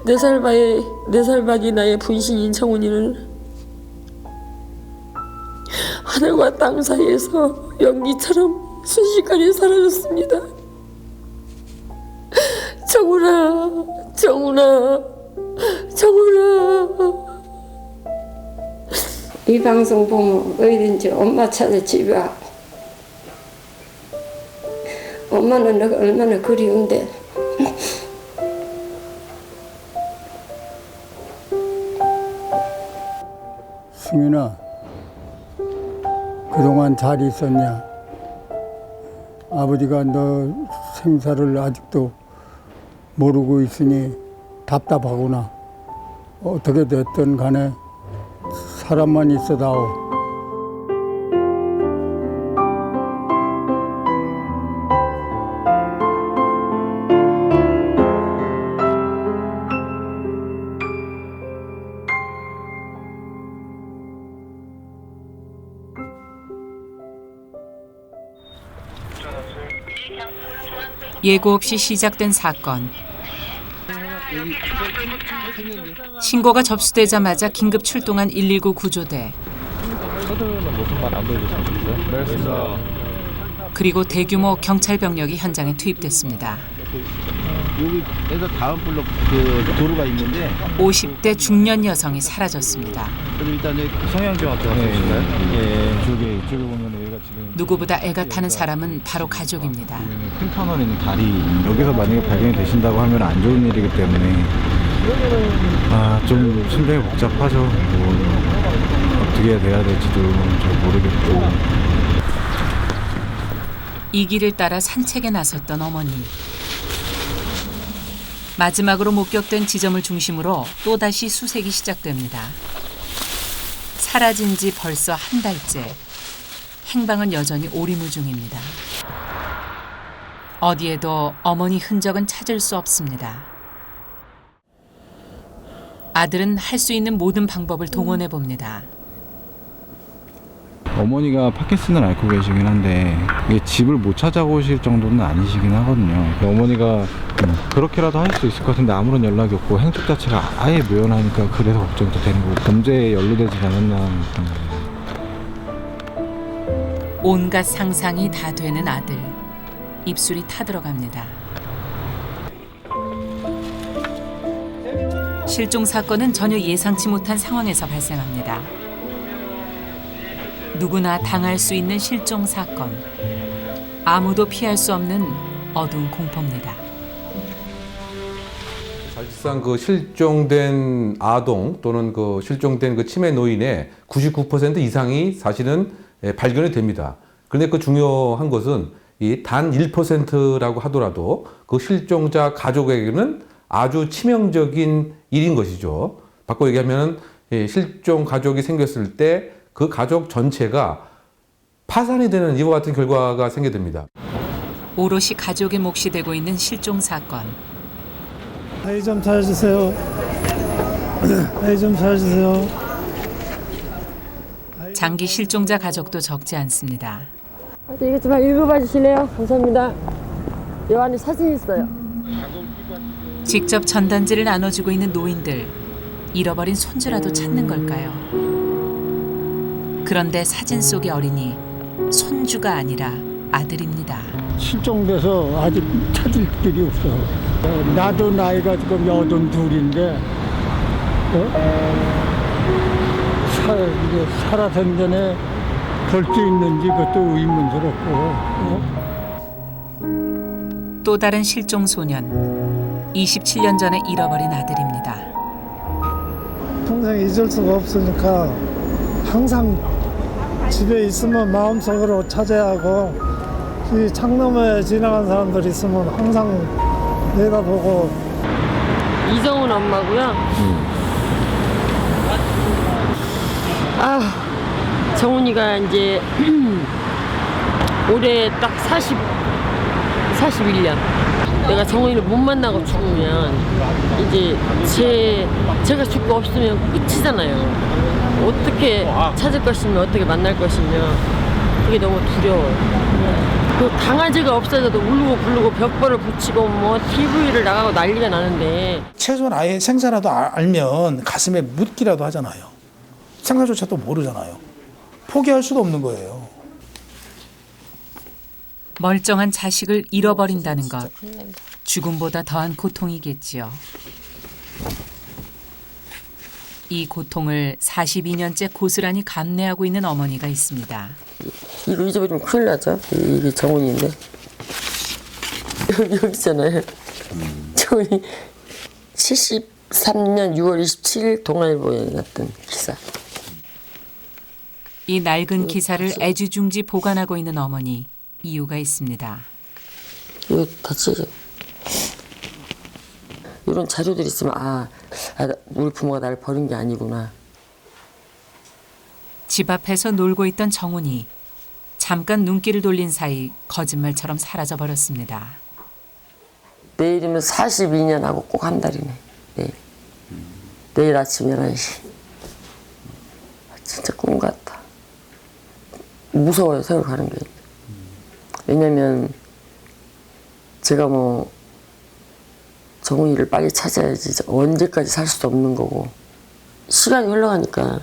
4살 박이 나의 분신인 정훈이를 하늘과 땅 사이에서 연기처럼 순식간에 사라졌습니다. 정훈아, 정훈아, 정훈아. 이 방송 보면 어디든지 엄마 찾아 집에 와. 엄마는 너가 얼마나 그리운데. 승윤아, 그동안 잘 있었냐? 아버지가 너 생사를 아직도 모르고 있으니 답답하구나. 어떻게 됐든 간에 사람만 있어다오. 예고 없이 시작된 사건. 신고가 접수되자마자 긴급 출동한 119 구조대. 그리고 대규모 경찰 병력이 현장에 투입됐습니다. 여기에서 다음 블록 그 도로가 있는데 50대 중년 여성이 사라졌습니다. 그럼 일단 성형병원에 가서 보실까요? 예, 이쪽에 보면 여기가 지금 누구보다 애가 타는 사람은 바로 가족입니다. 큰 터널에 있는 다리 여기서 만약에 발견이 되신다고 하면 안 좋은 일이기 때문에 좀 심정이 복잡하죠. 어떻게 해야 될지도 잘 모르겠고. 이 길을 따라 산책에 나섰던 어머니. 마지막으로 목격된 지점을 중심으로 또다시 수색이 시작됩니다. 사라진 지 벌써 한 달째. 행방은 여전히 오리무중입니다. 어디에도 어머니 흔적은 찾을 수 없습니다. 아들은 할 수 있는 모든 방법을 동원해 봅니다. 어머니가 파킨슨을 앓고 계시긴 한데 이게 집을 못 찾아오실 정도는 아니시긴 하거든요. 어머니가 그렇게라도 할 수 있을 것 같은데 아무런 연락이 없고 행적 자체가 아예 묘연하니까 그래서 걱정이 더 되는 거고 범죄에 연루되지 않았나. 온갖 상상이 다 되는 아들. 입술이 타들어갑니다. 실종 사건은 전혀 예상치 못한 상황에서 발생합니다. 누구나 당할 수 있는 실종 사건. 아무도 피할 수 없는 어두운 공포입니다. 사실상 그 실종된 아동 또는 그 실종된 그 치매 노인의 99% 이상이 사실은 발견이 됩니다. 그런데 그 중요한 것은 이 단 1%라고 하더라도 그 실종자 가족에게는 아주 치명적인 일인 것이죠. 바꿔 얘기하면 실종 가족이 생겼을 때 그 가족 전체가 파산이 되는 이와 같은 결과가 생기게 됩니다. 오롯이 가족의 몫이 되고 있는 실종 사건. 아이 좀 찾아주세요. 아이 좀 찾아주세요. 장기 실종자 가족도 적지 않습니다. 이것 좀 읽어봐 주실래요? 감사합니다. 요 안에 사진 있어요. 직접 전단지를 나눠주고 있는 노인들. 잃어버린 손주라도 찾는 걸까요? 그런데 사진 속의 어린이 손주가 아니라 아들입니다. 실종돼서 아직 찾을 길이 없어. 나도 나이가 지금 82인데 이제 살아생전에 볼 수 있는지 그것도 의문스럽고. 또 다른 실종 소년. 27년 전에 잃어버린 아들입니다. 평생 잊을 수가 없으니까 항상 집에 있으면 마음속으로 찾아야 하고 이 창너머에 지나간 사람들 있으면 항상 내다보고. 이정훈 엄마고요. 정훈이가 이제 올해 딱 41년. 내가 정훈이를 못 만나고 죽으면 이제 제가 죽고 없으면 끝이잖아요. 어떻게 찾을 것이며 어떻게 만날 것이며 그게 너무 두려워요. 그 당한 죄가 없어져도 울고 부르고 벽벌을 붙이고 뭐 TV를 나가고 난리가 나는데 최소한 아예 생사라도 알면 가슴에 묻기라도 하잖아요. 생사조차도 모르잖아요. 포기할 수도 없는 거예요. 멀쩡한 자식을 잃어버린다는 것. 죽음보다 더한 고통이겠지요. 이 고통을 42년째 고스란히 감내하고 있는 어머니가 있습니다. 이거 잊어버리면 큰일 나죠. 이게 정훈이인데 여기 있잖아요. 정훈이 73년 6월 27일 동아일보에 났던 기사. 이 낡은 기사를 애지중지 보관하고 있는 어머니, 이유가 있습니다. 이거 다 찢어져. 이런 자료들이 있으면 우리 부모가 나를 버린 게 아니구나. 집 앞에서 놀고 있던 정훈이 잠깐 눈길을 돌린 사이 거짓말처럼 사라져버렸습니다. 내일이면 42년 하고 꼭 한 달이네. 내일 아침 11시. 진짜 꿈 같다. 무서워요, 세월 가는 게. 왜냐면 제가 뭐 정훈이를 빨리 찾아야지 언제까지 살 수도 없는 거고 시간이 흘러가니까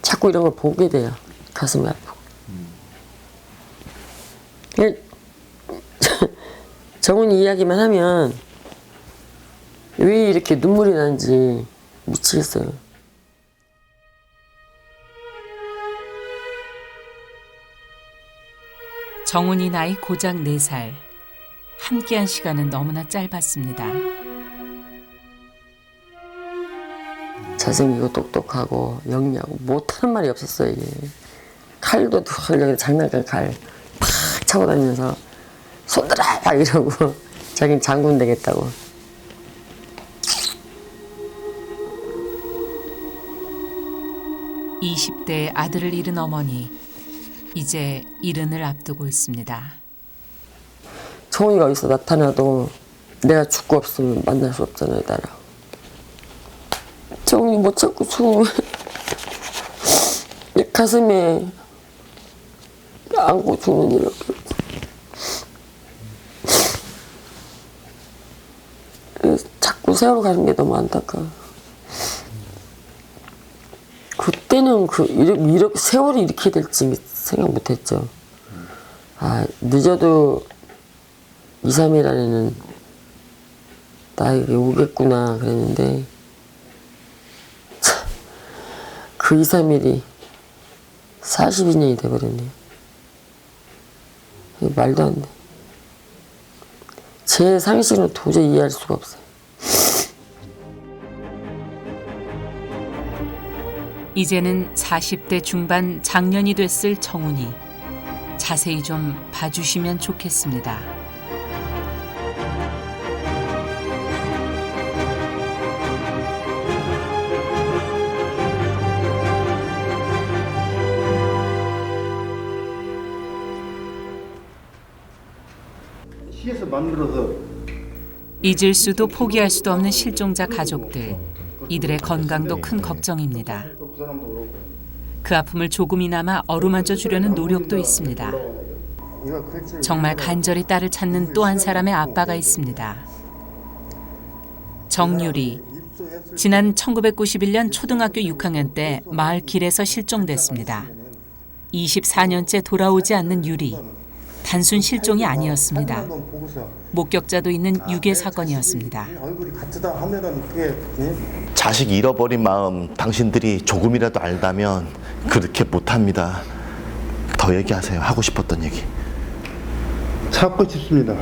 자꾸 이런 걸 보게 돼요. 가슴이 아프고. 정훈이 이야기만 하면 왜 이렇게 눈물이 나는지 미치겠어요. 정훈이 나이 고작 4살. 함께한 시간은 너무나 짧았습니다. 잘생기고 똑똑하고 영리하고 못하는 말이 없었어요. 이게. 칼도 하려고 장난감 칼 팍 차고 다니면서 손들어 막 이러고 자기는 장군 되겠다고. (20대) 아들을 잃은 어머니, 이제 이른을 앞두고 있습니다. 정훈이가 어디서 나타나도 내가 죽고 없으면 만날 수 없잖아요, 나랑. 정훈이 못 찾고 죽으면 내 가슴에 안고 죽는 일을. 자꾸 세월호 가는 게 너무 안타까워. 그때는 이렇게 세월이 이렇게 될지 생각 못했죠. 늦어도 2, 3일 안에는 나에게 오겠구나 그랬는데 그 2, 3일이 42년이 돼버렸네요. 말도 안 돼. 제 상식으로 도저히 이해할 수가 없어요. 이제는 40대 중반 장년이 됐을 정훈이. 자세히 좀 봐주시면 좋겠습니다. 시에서 만들어서 잊을 수도 포기할 수도 없는 실종자 가족들. 이들의 건강도 큰 걱정입니다. 그 아픔을 조금이나마 어루만져 주려는 노력도 있습니다. 정말 간절히 딸을 찾는 또 한 사람의 아빠가 있습니다. 정유리. 지난 1991년 초등학교 6학년 때 마을 길에서 실종됐습니다. 24년째 돌아오지 않는 유리. 단순 실종이 아니었습니다. 목격자도 있는 유괴 사건이었습니다. 자식 잃어버린 마음 당신들이 조금이라도 알다면 그렇게 못합니다. 더 얘기하세요. 하고 싶었던 얘기. 찾고 싶습니다.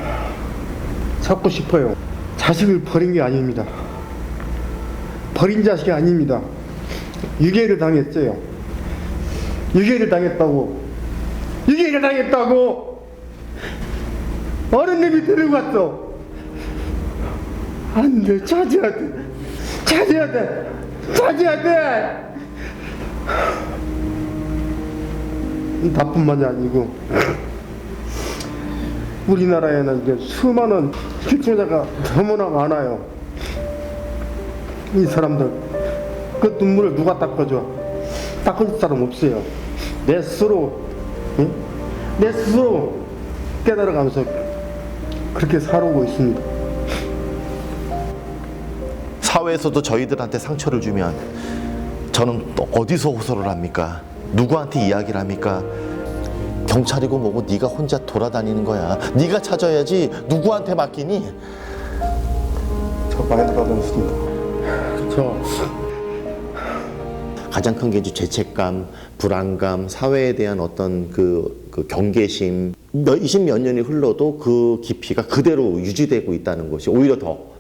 찾고 싶어요. 자식을 버린 게 아닙니다. 버린 자식이 아닙니다. 유괴를 당했어요. 유괴를 당했다고. 유괴를 당했다고. 어른님이 데리고 갔어. 안 돼. 찾아야 돼. 찾아야 돼. 찾아야 돼. 나뿐만이 아니고 우리나라에는 이제 수많은 실종자가 너무나 많아요. 이 사람들 그 눈물을 누가 닦아줘? 닦아줄 사람 없어요. 내 스스로 내 스스로 깨달아가면서 그렇게 살아오고 있습니다. 사회에서도 저희들한테 상처를 주면 저는 또 어디서 호소를 합니까? 누구한테 이야기를 합니까? 경찰이고 뭐고 네가 혼자 돌아다니는 거야. 네가 찾아야지 누구한테 맡기니? 저 많이 돌아다녔습니다. 저 가장 큰 게 이제 죄책감, 불안감, 사회에 대한 어떤 그 경계심, 몇십 년이 흘러도 그 깊이가 그대로 유지되고 있다는 것이 오히려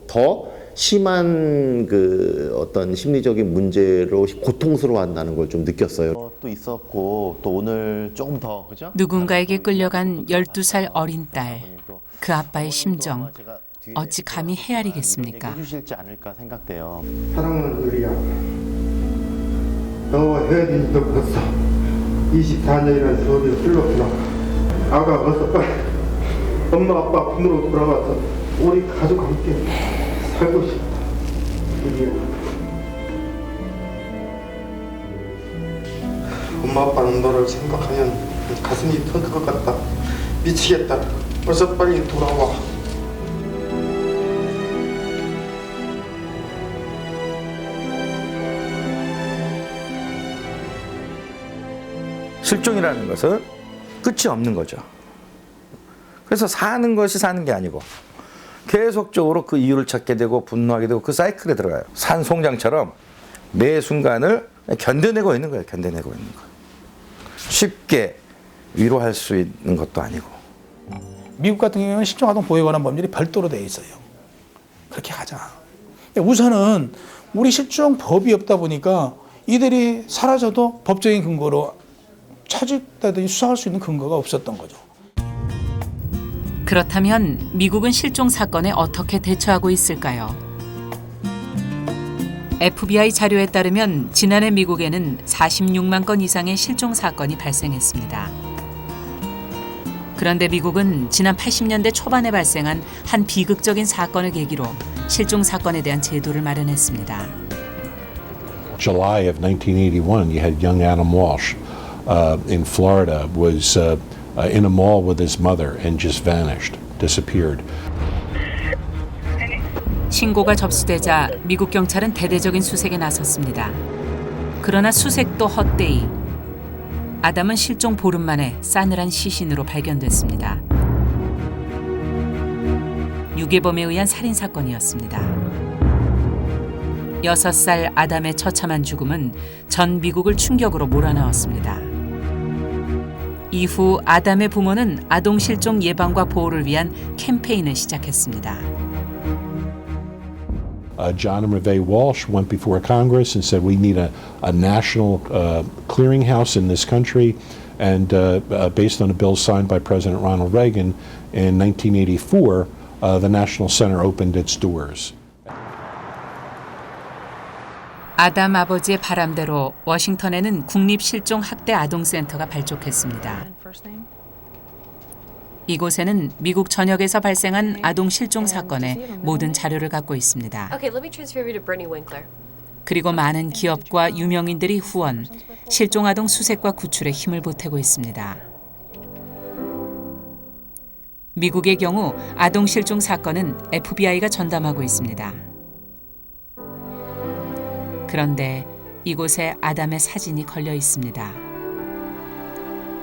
더 심한 그 어떤 심리적인 문제로 고통스러워한다는 걸 좀 느꼈어요. 또 있었고 또 오늘 조금 더 그죠? 누군가에게 끌려간 12살 어린 딸, 그 아빠의 심정 어찌 감히 헤아리겠습니까? 해주실지 않을까 생각돼요. 사랑하는 의리야, 너와 헤어진 지도 벌써 24년이라는 세월이 흘렀구나. 아가 어서 빨리 엄마 아빠 분으로 돌아와서 우리 가족 함께 살고 싶다. 엄마 아빠는 너를 생각하면 가슴이 터질 것 같다. 미치겠다. 어서 빨리 돌아와. 실종이라는 것은 끝이 없는 거죠. 그래서 사는 것이 사는 게 아니고 계속적으로 그 이유를 찾게 되고 분노하게 되고 그 사이클에 들어가요. 산송장처럼 매 순간을 견뎌내고 있는 거예요. 견뎌내고 있는 거. 쉽게 위로할 수 있는 것도 아니고. 미국 같은 경우는 실종아동 보호에 관한 법률이 별도로 되어 있어요. 그렇게 하자. 우선은 우리 실종법이 없다 보니까 이들이 사라져도 법적인 근거로 찾았다든지 수사할 수 있는 근거가 없었던 거죠. 그렇다면 미국은 실종 사건에 어떻게 대처하고 있을까요? FBI 자료에 따르면 지난해 미국에는 46만 건 이상의 실종 사건이 발생했습니다. 그런데 미국은 지난 80년대 초반에 발생한 한 비극적인 사건을 계기로 실종 사건에 대한 제도를 마련했습니다. July of 1981, you had young Adam Walsh in Florida was in a mall with his mother and just vanished, disappeared. 신고가 접수되자 미국 경찰은 대대적인 수색에 나섰습니다. 그러나 수색도 헛되이 아담은 실종 보름 만에 싸늘한 시신으로 발견됐습니다. 유괴범에 의한 살인 사건이었습니다. 6살 아담의 처참한 죽음은 전 미국을 충격으로 몰아넣었습니다. 이후 아담의 부모는 아동 실종 예방과 보호를 위한 캠페인을 시작했습니다. John and Reve Walsh went before Congress and said we need a national clearinghouse in this country, and based on a bill signed by President Ronald Reagan in 1984, the National Center opened its doors. 아담 아버지의 바람대로 워싱턴에는 국립실종학대아동센터가 발족했습니다. 이곳에는 미국 전역에서 발생한 아동 실종 사건의 모든 자료를 갖고 있습니다. 그리고 많은 기업과 유명인들이 후원, 실종 아동 수색과 구출에 힘을 보태고 있습니다. 미국의 경우 아동 실종 사건은 FBI가 전담하고 있습니다. 그런데 이곳에 아담의 사진이 걸려 있습니다.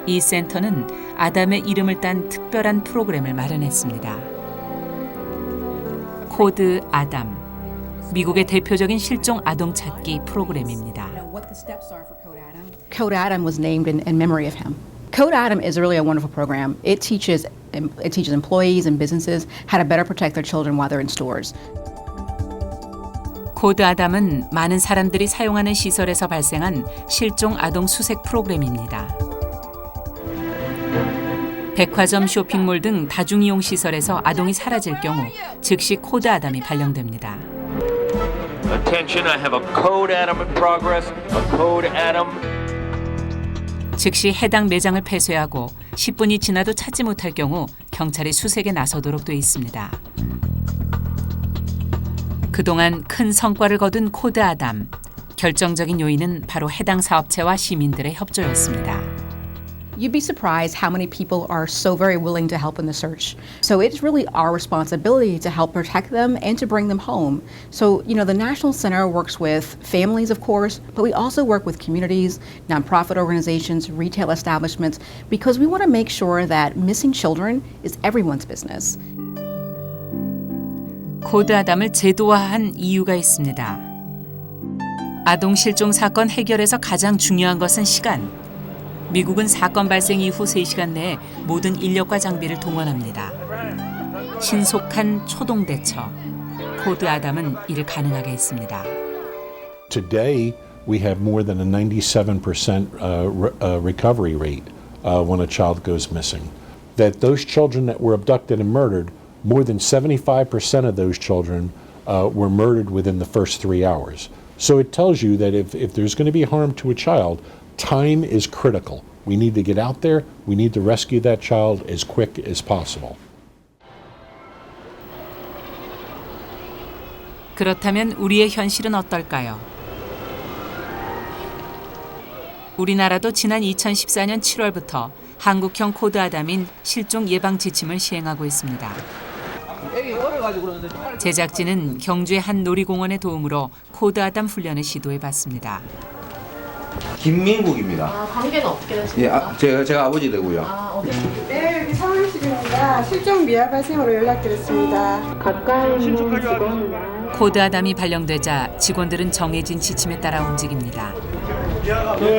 이 센터는 아담의 이름을 딴 특별한 프로그램을 마련했습니다. 코드 아담, 미국의 대표적인 실종 아동 찾기 프로그램입니다. Code Adam was named in memory of him. Code Adam is really a wonderful program. It teaches employees and businesses how to better protect their children while they're in stores. 코드 아담은 많은 사람들이 사용하는 시설에서 발생한 실종 아동 수색 프로그램입니다. 백화점, 쇼핑몰 등 다중이용 시설에서 아동이 사라질 경우 즉시 코드 아담이 발령됩니다. Attention, I have a code Adam in progress. A code Adam. 즉시 해당 매장을 폐쇄하고 10분이 지나도 찾지 못할 경우 경찰이 수색에 나서도록 돼 있습니다. 그동안 큰 성과를 거둔 코드 아담. 결정적인 요인은 바로 해당 사업체와 시민들의 협조였습니다. you'd be surprised how many people are so very willing to help in the search. So it's really our responsibility to help protect them and to bring them home. So, the National Center works with families, of course, but we also work with communities, nonprofit organizations, retail establishments, because we want to make sure that missing children is everyone's business. 코드 아담을 제도화한 이유가 있습니다. 아동 실종 사건 해결에서 가장 중요한 것은 시간. 미국은 사건 발생 이후 3시간 내에 모든 인력과 장비를 동원합니다. 신속한 초동 대처. 코드 아담은 이를 가능하게 했습니다. Today, we have more than a 97% recovery rate when a child goes missing. That those children that were abducted and murdered, more than 75% of those children were murdered within the first 3 hours. So it tells you that if there's going to be harm to a child, time is critical. We need to get out there. We need to rescue that child as quick as possible. 그렇다면 우리의 현실은 어떨까요? 우리나라도 지난 2014년 7월부터 한국형 코드 아담인 실종 예방 지침을 시행하고 있습니다. 제작진은 경주의 한 놀이공원의 도움으로 코드 아담 훈련을 시도해봤습니다. 김민국입니다. 관계는 어떻게 되십니까? 제가 아버지 되고요. 네, 여기 서울시입니다. 실종 미화 발생으로 연락드렸습니다. 가까이 있는 직원. 코드 아담이 발령되자 직원들은 정해진 지침에 따라 움직입니다.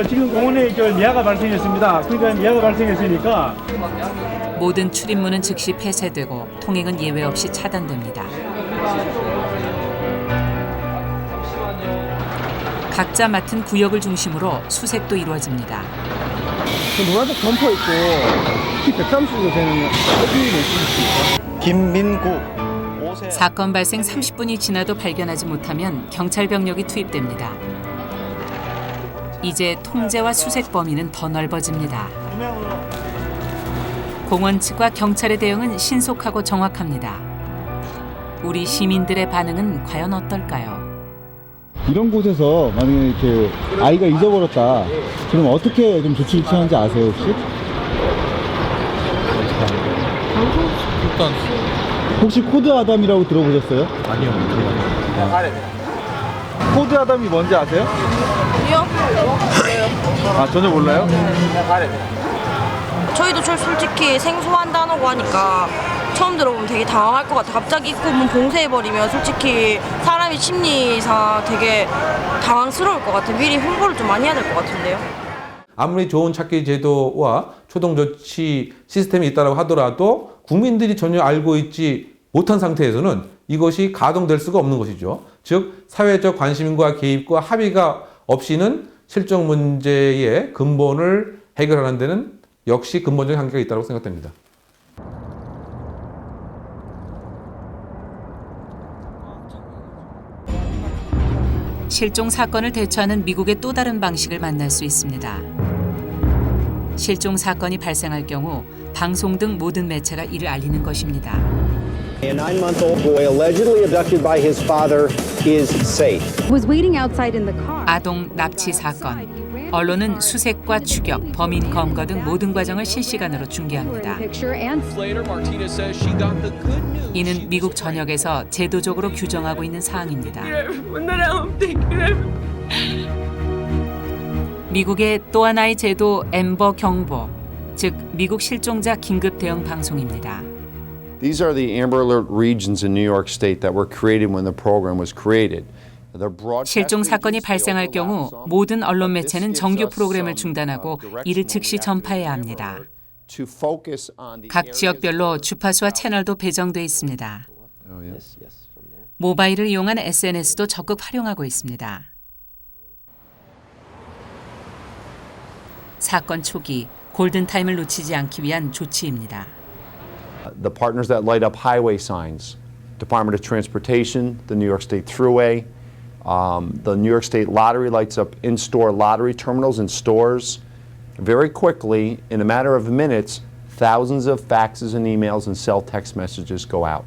지금 공원에 미아가 발생했습니다. 그러니까 미아가 발생했으니까 모든 출입문은 즉시 폐쇄되고 통행은 예외 없이 차단됩니다. 각자 맡은 구역을 중심으로 수색도 이루어집니다. 노란색 점퍼 있고 키 130도 되는 김민국. 사건 발생 30분이 지나도 발견하지 못하면 경찰 병력이 투입됩니다. 이제 통제와 수색 범위는 더 넓어집니다. 공원 측과 경찰의 대응은 신속하고 정확합니다. 우리 시민들의 반응은 과연 어떨까요? 이런 곳에서 만약에 이렇게 아이가 잊어버렸다. 그럼 어떻게 좀 조치를 취하는지 아세요 혹시? 혹시 코드 아담이라고 들어보셨어요? 아니요. 코드 아담이 뭔지 아세요? 아니요. 아 전혀 몰라요? 저희도 솔직히 생소한 단어고 하니까 처음 들어보면 되게 당황할 것 같아요. 갑자기 입구문 봉쇄해버리면 솔직히 사람이 심리상 되게 당황스러울 것 같아요. 미리 홍보를 좀 많이 해야 될 것 같은데요. 아무리 좋은 찾기 제도와 초동 조치 시스템이 있다고 하더라도 국민들이 전혀 알고 있지 못한 상태에서는 이것이 가동될 수가 없는 것이죠. 즉 사회적 관심과 개입과 합의가 없이는 실종 문제의 근본을 해결하는 데는 역시 근본적인 한계가 있다고 생각됩니다. 실종 사건을 대처하는 미국의 또 다른 방식을 만날 수 있습니다. 실종 사건이 발생할 경우 방송 등 모든 매체가 이를 알리는 것입니다. A 9-month-old boy allegedly abducted by his father is safe. Was waiting outside in the car. 아동 납치 사건. 언론은 수색과 추격, 범인 검거 등 모든 과정을 실시간으로 중계합니다. 이는 미국 전역에서 제도적으로 규정하고 있는 사항입니다. 미국의 또 하나의 제도 앰버 경보, 즉 미국 실종자 긴급 대응 방송입니다. These are the Amber Alert regions in New York State that were created when the program was created. 실종 사건이 발생할 경우 모든 언론 매체는 정규 프로그램을 중단하고 이를 즉시 전파해야 합니다. 각 지역별로 주파수와 채널도 배정돼 있습니다. 모바일을 이용한 SNS도 적극 활용하고 있습니다. 사건 초기 골든타임을 놓치지 않기 위한 조치입니다. The partners that light up highway signs, Department of Transportation, the New York State Thruway, the New York State Lottery lights up in-store lottery terminals in stores. Very quickly, in a matter of minutes, thousands of faxes and emails and cell text messages go out.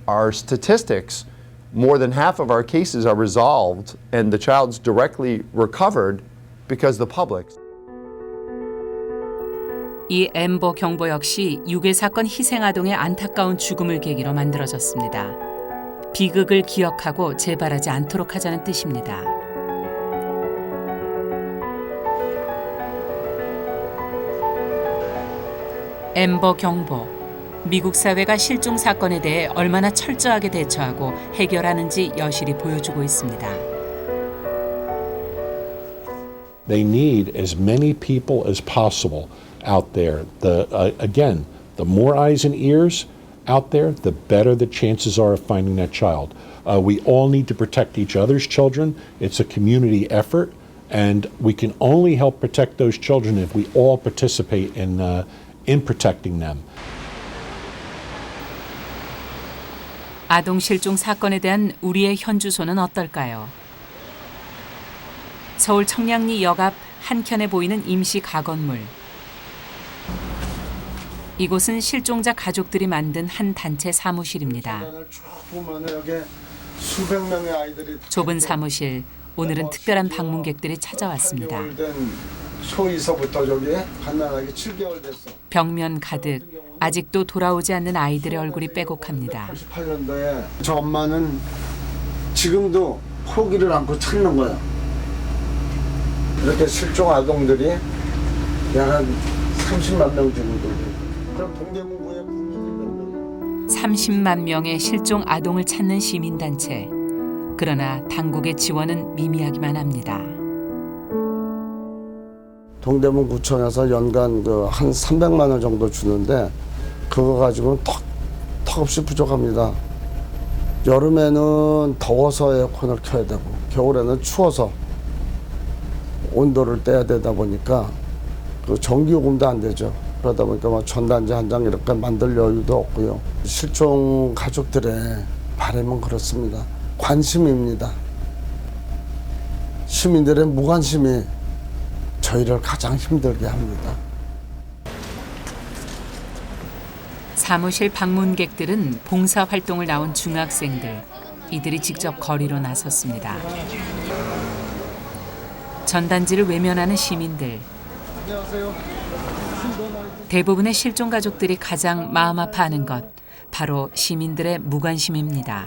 Our statistics, more than half of our cases are resolved and the child's directly recovered because the public. 이 엠버 경보 역시 유괴 사건 희생 아동의 안타까운 죽음을 계기로 만들어졌습니다. 비극을 기억하고 재발하지 않도록 하자는 뜻입니다. 엠버 경보. 미국 사회가 실종 사건에 대해 얼마나 철저하게 대처하고 해결하는지 여실히 보여주고 있습니다. They need as many people as possible out there. Again, the more eyes and ears out there, the better the chances are of finding that child. We all need to protect each other's children. It's a community effort, and we can only help protect those children if we all participate in protecting them. 아동 실종 사건에 대한 우리의 현주소는 어떨까요? 서울 청량리 역 앞 한켠에 보이는 임시 가건물. 이곳은 실종자 가족들이 만든 한 단체 사무실입니다. 수백 명의 아이들이 좁은 사무실, 오늘은 특별한 방문객들이 찾아왔습니다. 소에서부터 저기 갓난아기 7개월 됐어. 벽면 가득, 아직도 돌아오지 않는 아이들의 얼굴이 빼곡합니다. 88년도에 저 엄마는 지금도 포기를 않고 찾는 거야. 이렇게 실종 아동들이 약 한 30만 명 정도 돼요. 그럼 동대문구에 30만 명의 실종 아동을 찾는 시민단체. 그러나 당국의 지원은 미미하기만 합니다. 동대문구청에서 연간 한 300만 원 정도 주는데 그거 가지고는 턱없이 부족합니다. 여름에는 더워서 에어컨을 켜야 되고 겨울에는 추워서 온도를 떼야 되다 보니까 그 전기요금도 안 되죠. 그러다 보니까 뭐 전단지 한 장 이렇게 만들 여유도 없고요. 실종 가족들의 바람은 그렇습니다. 관심입니다. 시민들의 무관심이 저희를 가장 힘들게 합니다. 사무실 방문객들은 봉사활동을 나온 중학생들. 이들이 직접 거리로 나섰습니다. 전단지를 외면하는 시민들. 대부분의 실종 가족들이 가장 마음 아파하는 것, 바로 시민들의 무관심입니다.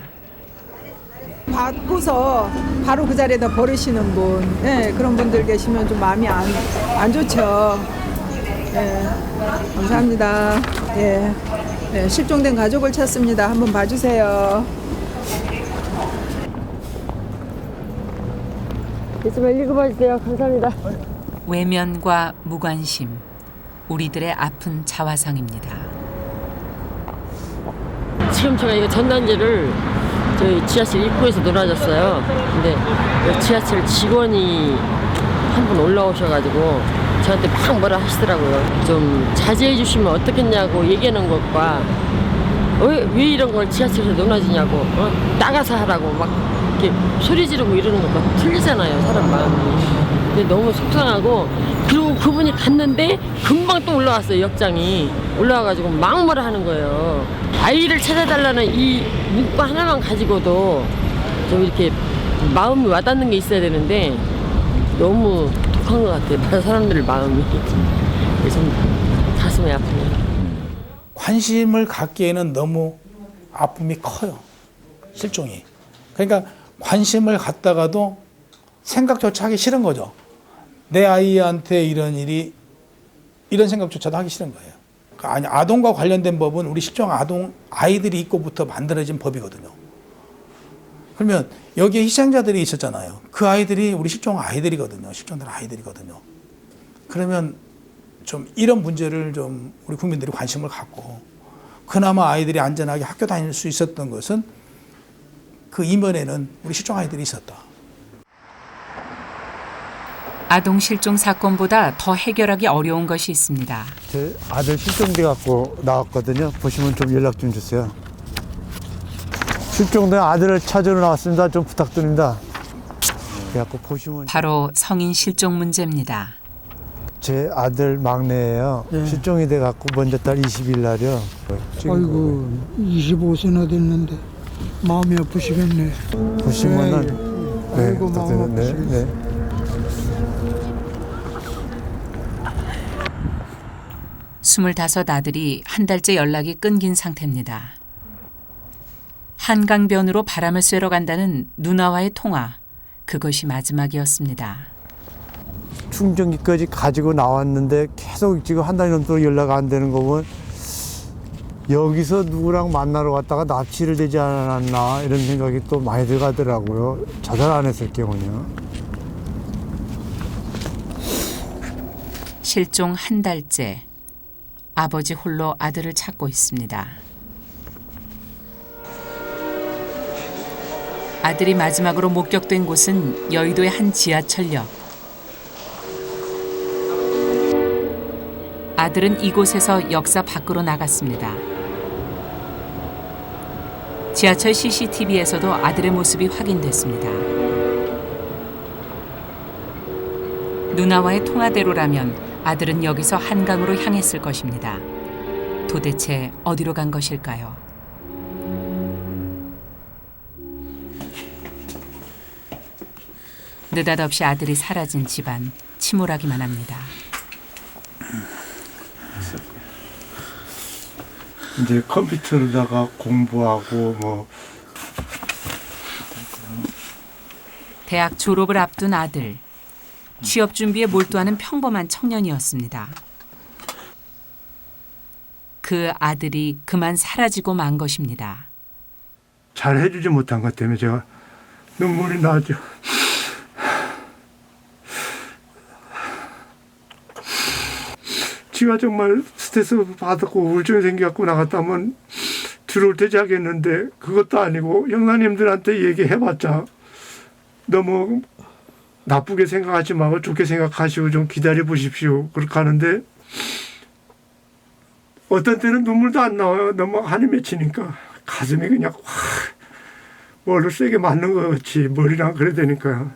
받고서 바로 그 자리에다 버리시는 분, 그런 분들 계시면 좀 마음이 안 좋죠. 감사합니다. 실종된 가족을 찾습니다. 한번 봐주세요. 있으면 읽어봐주세요. 감사합니다. 외면과 무관심, 우리들의 아픈 자화상입니다. 지금 제가 이거 전단지를 저희 지하철 입구에서 놀아줬어요. 근데 지하철 직원이 한 분 올라오셔가지고 저한테 막 뭐라 하시더라고요. 좀 자제해 주시면 어떻겠냐고 얘기하는 것과 왜 이런 걸 지하철에서 놀아주냐고 나가서 하라고 막 이렇게 소리 지르고 이러는 것과 틀리잖아요. 사람 마음이. 근데 너무 속상하고 그리고 그분이 갔는데 금방 또 올라왔어요. 역장이 올라와가지고 막 뭐라 하는 거예요. 아이를 찾아달라는 이 문구 하나만 가지고도 좀 이렇게 마음이 와닿는 게 있어야 되는데 너무 독한 것 같아요. 사람들 마음이. 그래서 가슴이 아프네요. 관심을 갖기에는 너무 아픔이 커요. 실종이. 그러니까 관심을 갖다가도 생각조차 하기 싫은 거죠. 내 아이한테 이런 일이, 이런 생각조차도 하기 싫은 거예요. 아니, 아동과 관련된 법은 우리 실종 아동 아이들이 있고부터 만들어진 법이거든요. 그러면 여기에 희생자들이 있었잖아요. 그 아이들이 우리 실종 아이들이거든요. 실종된 아이들이거든요. 그러면 좀 이런 문제를 좀 우리 국민들이 관심을 갖고 그나마 아이들이 안전하게 학교 다닐 수 있었던 것은 그 이면에는 우리 실종 아이들이 있었다. 아동 실종 사건보다 더 해결하기 어려운 것이 있습니다. 제 아들 실종돼 갖고 나왔거든요. 보시면 좀 연락 좀 주세요. 실종된 아들을 찾으러 나왔습니다. 좀 부탁드립니다. 그래갖고 보시면 바로 성인 실종 문제입니다. 제 아들 막내예요. 실종이 돼 갖고 먼저 달 20일 날이요. 아이고 25세나 됐는데 마음이 아프시겠네. 보시면은 아이고 마음 아프시겠네. 25 아들이 한 달째 연락이 끊긴 상태입니다. 한강변으로 바람을 쐬러 간다는 누나와의 통화, 그것이 마지막이었습니다. 충전기까지 가지고 나왔는데 계속 지금 한 달 넘도록 연락 안 되는 거 보면 여기서 누구랑 만나러 갔다가 납치를 되지 않았나 이런 생각이 또 많이 들어가더라고요. 자살 안 했을 경우는요. 실종 한 달째, 아버지 홀로 아들을 찾고 있습니다. 아들이 마지막으로 목격된 곳은 여의도의 한 지하철역. 아들은 이곳에서 역사 밖으로 나갔습니다. 지하철 CCTV에서도 아들의 모습이 확인됐습니다. 누나와의 통화대로라면 아들은 여기서 한강으로 향했을 것입니다. 도대체 어디로 간 것일까요? 느닷없이 아들이 사라진 집안, 침울하기만 합니다. 이제 컴퓨터로다가 공부하고 뭐 대학 졸업을 앞둔 아들, 취업 준비에 몰두하는 평범한 청년이었습니다. 그 아들이 그만 사라지고 만 것입니다. 잘 해주지 못한 것 때문에 제가 눈물이 나죠. 지가 정말 스트레스 받았고 우울증이 생겨갖고 나갔다면 들어올 때 자겠는데 그것도 아니고 형사님들한테 얘기해봤자 너무 나쁘게 생각하지 말고 좋게 생각하시고 좀 기다려 보십시오. 그렇게 하는데 어떤 때는 눈물도 안 나와요. 너무 한이 맺히니까 가슴이 그냥 확 뭘로 세게 맞는 것 같이 머리랑 그래 되니까.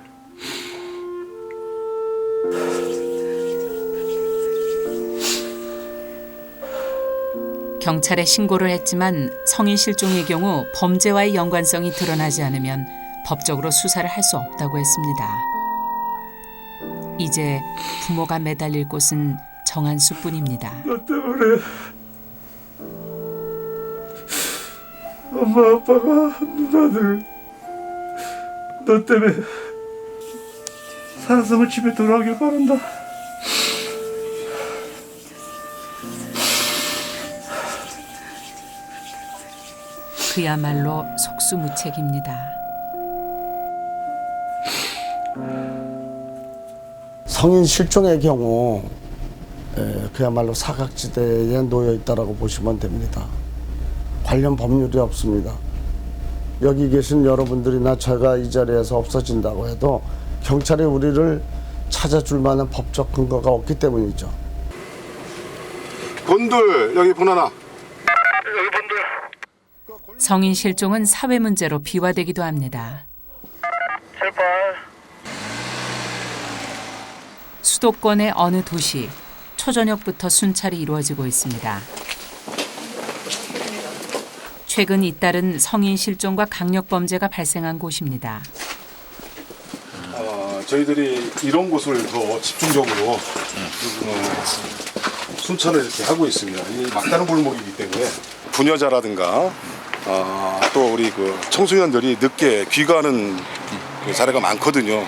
경찰에 신고를 했지만 성인 실종의 경우 범죄와의 연관성이 드러나지 않으면 법적으로 수사를 할 수 없다고 했습니다. 이제 부모가 매달릴 곳은 정한수뿐입니다. 너 때문에 엄마 아빠가 누나들 너 때문에 살았으면 집에 돌아오길 바란다. 그야말로 속수무책입니다. 성인 실종의 경우 그야말로 사각지대에 놓여 있다라고 보시면 됩니다. 관련 법률이 없습니다. 여기 계신 여러분들이나 제가 이 자리에서 없어진다고 해도 경찰이 우리를 찾아줄 만한 법적 근거가 없기 때문이죠. 본들 여기 보나나. 성인 실종은 사회 문제로 비화되기도 합니다. 제발. 수도권의 어느 도시, 초저녁부터 순찰이 이루어지고 있습니다. 최근 잇따른 성인 실종과 강력범죄가 발생한 곳입니다. 저희들이 이런 곳을 더 집중적으로 순찰을 이렇게 하고 있습니다. 이 막다른 골목이기 때문에 부녀자라든가 또 우리 그 청소년들이 늦게 귀가하는 그 사례가 많거든요.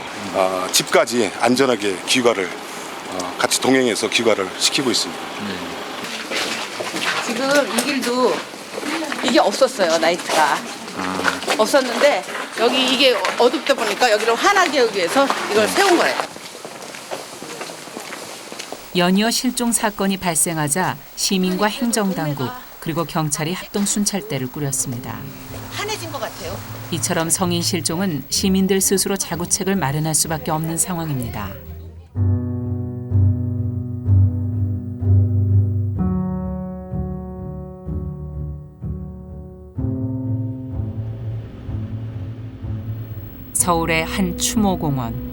집까지 안전하게 귀가를 같이 동행해서 귀가를 시키고 있습니다. 지금 이 길도 이게 없었어요. 나이트가 없었는데 여기 이게 어둡다 보니까 여기를 환하게 하기 위해서 이걸 세운 거예요. 연이어 실종 사건이 발생하자 시민과 행정당국 그리고 경찰이 합동 순찰대를 꾸렸습니다. 환해진 것 같아요. 이처럼 성인 실종은 시민들 스스로 자구책을 마련할 수밖에 없는 상황입니다. 서울의 한 추모공원.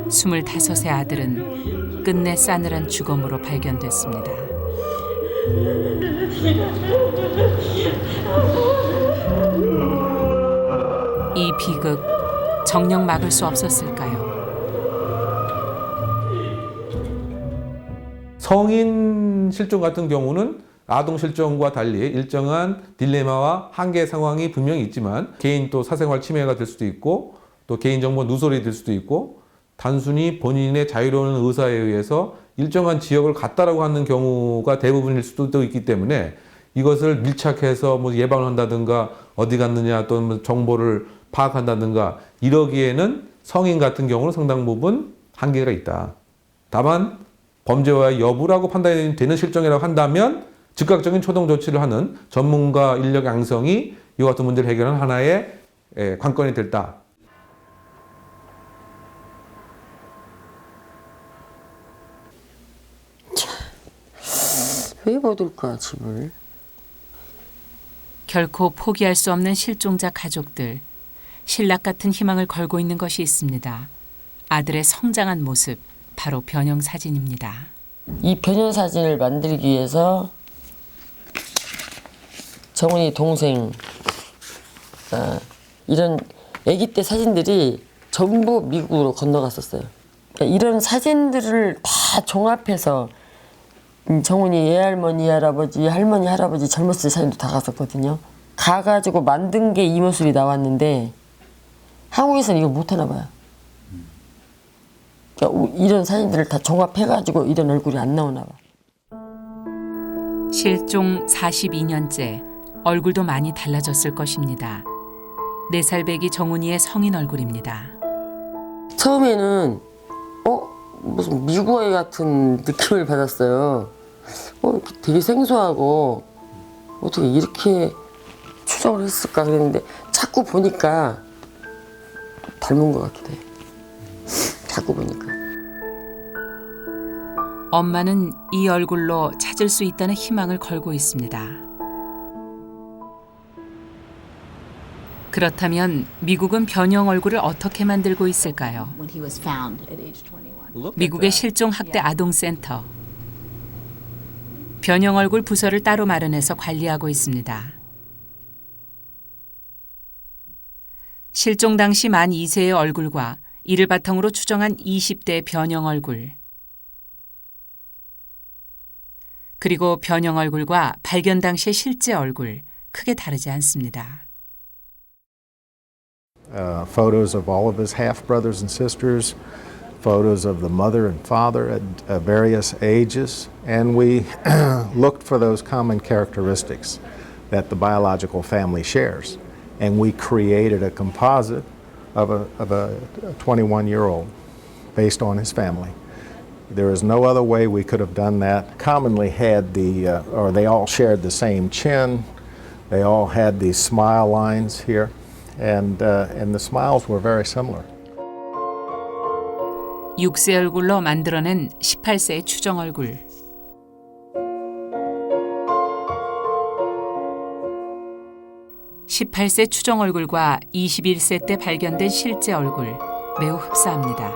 스물다섯의 아들은 끝내 싸늘한 죽음으로 발견됐습니다. 비극 정녕 막을 수 없었을까요? 성인 실종 같은 경우는 아동 실종과 달리 일정한 딜레마와 한계 상황이 분명히 있지만 개인 또 사생활 침해가 될 수도 있고 또 개인정보 누설이 될 수도 있고 단순히 본인의 자유로운 의사에 의해서 일정한 지역을 갔다라고 하는 경우가 대부분일 수도 있기 때문에 이것을 밀착해서 뭐 예방을 한다든가 어디 갔느냐 또는 정보를 파악한다든가 이러기에는 성인 같은 경우는 상당 부분 한계가 있다. 다만 범죄와의 여부라고 판단이 되는 실종이라고 한다면 즉각적인 초동 조치를 하는 전문가 인력 양성이 이와 같은 문제를 해결하는 하나의 관건이 됐다. 왜 못 올까 집을? 결코 포기할 수 없는 실종자 가족들. 신락 같은 희망을 걸고 있는 것이 있습니다. 아들의 성장한 모습, 바로 변형 사진입니다. 이 변형 사진을 만들기 위해서 정훈이 동생 이런 아기 때 사진들이 전부 미국으로 건너갔었어요. 그러니까 이런 사진들을 다 종합해서 정훈이 애할머니, 할아버지, 할머니, 할아버지 젊었을 때 사진도 다 갔었거든요. 가가지고 만든 게 이 모습이 나왔는데 한국에서는 이거 못하나 봐요. 그러니까 이런 사진들을 다 종합해가지고 이런 얼굴이 안 나오나 봐. 실종 42년째 얼굴도 많이 달라졌을 것입니다. 4살 배기 정훈이의 성인 얼굴입니다. 처음에는 무슨 미국 아이 같은 느낌을 받았어요. 되게 생소하고 어떻게 이렇게 추정을 했을까 그랬는데 자꾸 보니까 닮은 것 같기도 해요. 자꾸 보니까. 엄마는 이 얼굴로 찾을 수 있다는 희망을 걸고 있습니다. 그렇다면 미국은 변형 얼굴을 어떻게 만들고 있을까요? 미국의 실종 학대 아동센터. 변형 얼굴 부서를 따로 마련해서 관리하고 있습니다. 실종 당시 만 2세의 얼굴과 이를 바탕으로 추정한 20대의 변형 얼굴. 그리고 변형 얼굴과 발견 당시의 실제 얼굴, 크게 다르지 않습니다. Photos of all of his half-brothers and sisters, photos of the mother and father at various ages, and we looked for those common characteristics that the biological family shares. And we created a composite of a 21-year-old based on his family. There is no other way we could have done that. Commonly had or they all shared the same chin. They all had these smile lines here, and the smiles were very similar. 6세 얼굴로 만들어낸 18세의 추정 얼굴. (18세) 추정 얼굴과 21세 때 발견된 실제 얼굴, 매우 흡사합니다.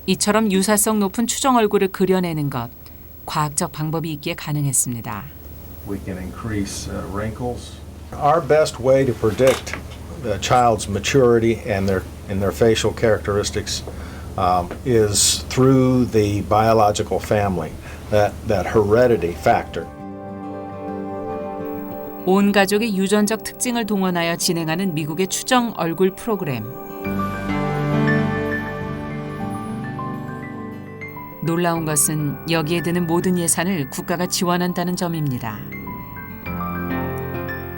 이처럼 유사성 높은 추정 얼굴을 그려내는 것, 과학적 방법이 있기에 가능했습니다. We can increase wrinkles. Our best way to predict the child's maturity and their facial characteristics is through the biological family, that heredity factor. 온 가족의 유전적 특징을 동원하여 진행하는 미국의 추정 얼굴 프로그램. 놀라운 것은 여기에 드는 모든 예산을 국가가 지원한다는 점입니다.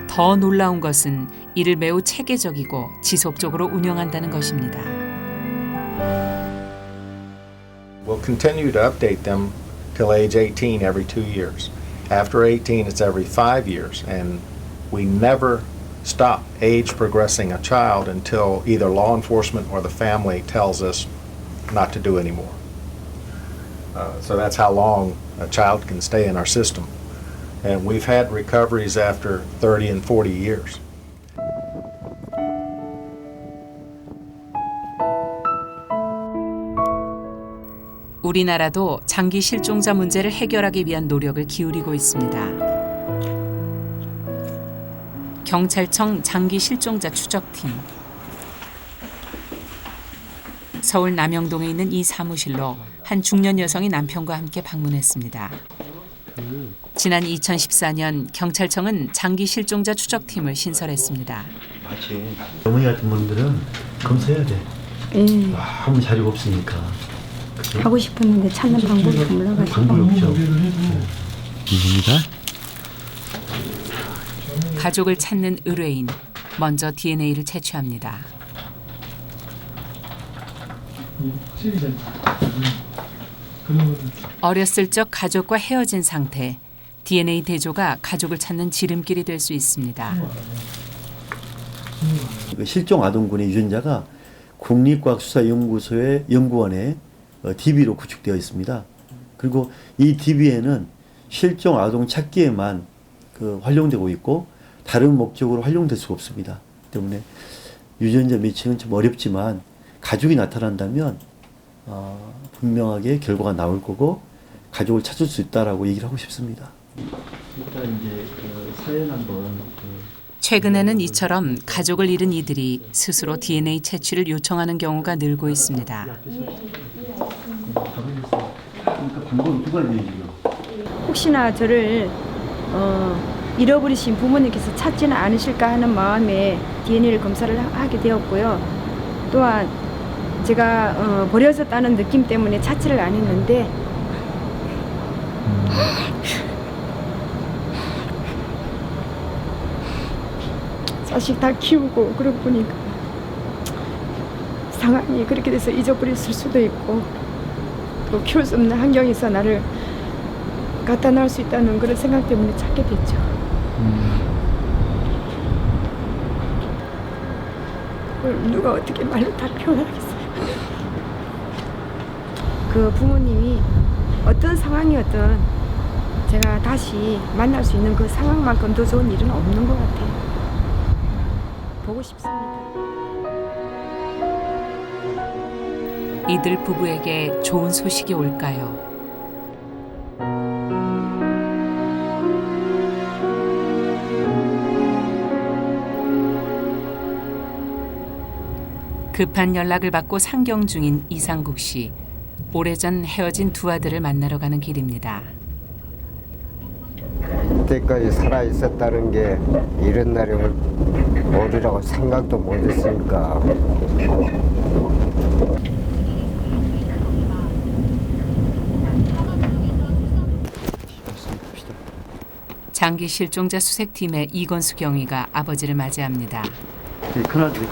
더 놀라운 것은 이를 매우 체계적이고 지속적으로 운영한다는 것입니다. We'll continue to update them till age 18 every 2 years. After 18, it's every 5 years, and we never stop age progressing a child until either law enforcement or the family tells us not to do anymore. So that's how long a child can stay in our system. And we've had recoveries after 30 and 40 years. 우리나라도 장기 실종자 문제를 해결하기 위한 노력을 기울이고 있습니다. 경찰청 장기 실종자 추적팀. 서울 남영동에 있는 이 사무실로 한 중년 여성이 남편과 함께 방문했습니다. 지난 2014년 경찰청은 장기 실종자 추적팀을 신설했습니다. 마치 어머니 같은 분들은 검사해야 돼. 아무 자료가 없으니까. 그쵸? 하고 싶었는데 찾는 방법이 몰라가지고. 방법이 없죠. 입니다. 가족을 찾는 의뢰인, 먼저 DNA를 채취합니다. 어렸을 적 가족과 헤어진 상태, DNA 대조가 가족을 찾는 지름길이 될 수 있습니다. 실종 아동군의 유전자가 국립과학수사연구소의 연구원에 DB로 구축되어 있습니다. 그리고 이 DB에는 실종 아동 찾기에만 활용되고 있고 다른 목적으로 활용될 수가 없습니다. 때문에 유전자 매칭은 좀 어렵지만 가족이 나타난다면 분명하게 결과가 나올 거고 가족을 찾을 수 있다라고 얘기를 하고 싶습니다. 일단 이제 사연 한번. 최근에는 이처럼 가족을 잃은 이들이 스스로 DNA 채취를 요청하는 경우가 늘고 있습니다. 방법이 두 가지예요. 혹시나 저를 잃어버리신 부모님께서 찾지는 않으실까 하는 마음에 DNA를 검사를 하게 되었고요. 또한 제가 버려졌다는 느낌 때문에 찾지를 안 했는데 자식 다 키우고 그러고 보니까 상황이 그렇게 돼서 잊어버렸을 수도 있고 또 키울 수 없는 환경에서 나를 갖다 놓을 수 있다는 그런 생각 때문에 찾게 됐죠. 그걸 누가 어떻게 말로 다 표현하겠어요. 그 부모님이 어떤 상황이었든 제가 다시 만날 수 있는 그 상황만큼 더 좋은 일은 없는 것 같아요. 보고 싶습니다. 이들 부부에게 좋은 소식이 올까요? 급한 연락을 받고 상경 중인 이상국 씨. 오래전 헤어진 두 아들을 만나러 가는 길입니다. 그때까지 살아 있었다는 게 이런 날이 오리라고 생각도 못했으니까. 장기 실종자 수색팀의 이건수 경위가 아버지를 맞이합니다. 큰아들.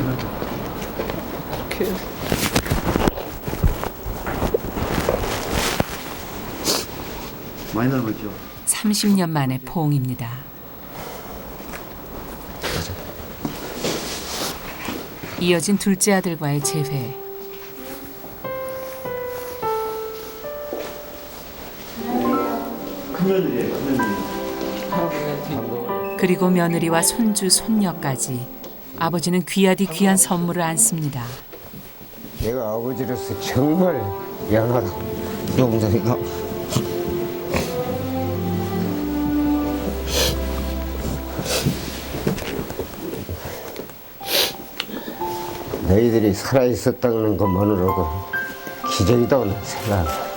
많이 닮았죠? 30년 만의 포옹입니다. 이어진 둘째 아들과의 재회. 큰며느리예요, 큰며느리. 그리고 며느리와 손주, 손녀까지 아버지는 귀하디 귀한 선물을 안습니다. 내가 아버지로서 정말 미안하다. 영정이가. 너희들이 살아있었다는 것만으로도 기적이다고 생각합니다.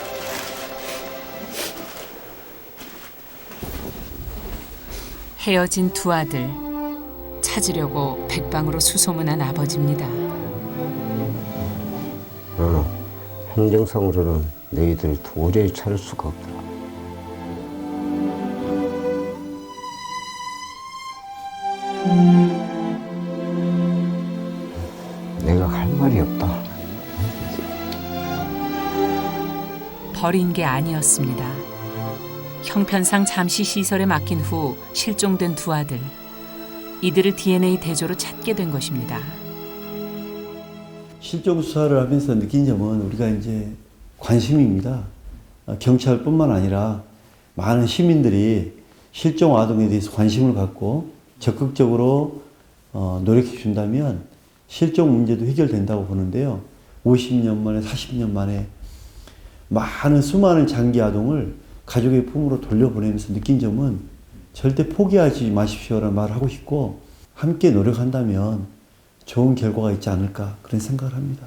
헤어진 두 아들 찾으려고 백방으로 수소문한 아버지입니다. 행정상으로는 너희들이 도저히 찾을 수가 없다. 내가 할 말이 없다. 버린 게 아니었습니다. 형편상 잠시 시설에 맡긴 후 실종된 두 아들. 이들을 DNA 대조로 찾게 된 것입니다. 실종 수사를 하면서 느낀 점은 우리가 이제 관심입니다. 경찰뿐만 아니라 많은 시민들이 실종 아동에 대해서 관심을 갖고 적극적으로 노력해 준다면 실종 문제도 해결된다고 보는데요. 50년 만에 40년 만에 많은 수많은 장기 아동을 가족의 품으로 돌려보내면서 느낀 점은 절대 포기하지 마십시오라는 말을 하고 싶고 함께 노력한다면 좋은 결과가 있지 않을까 그런 생각을 합니다.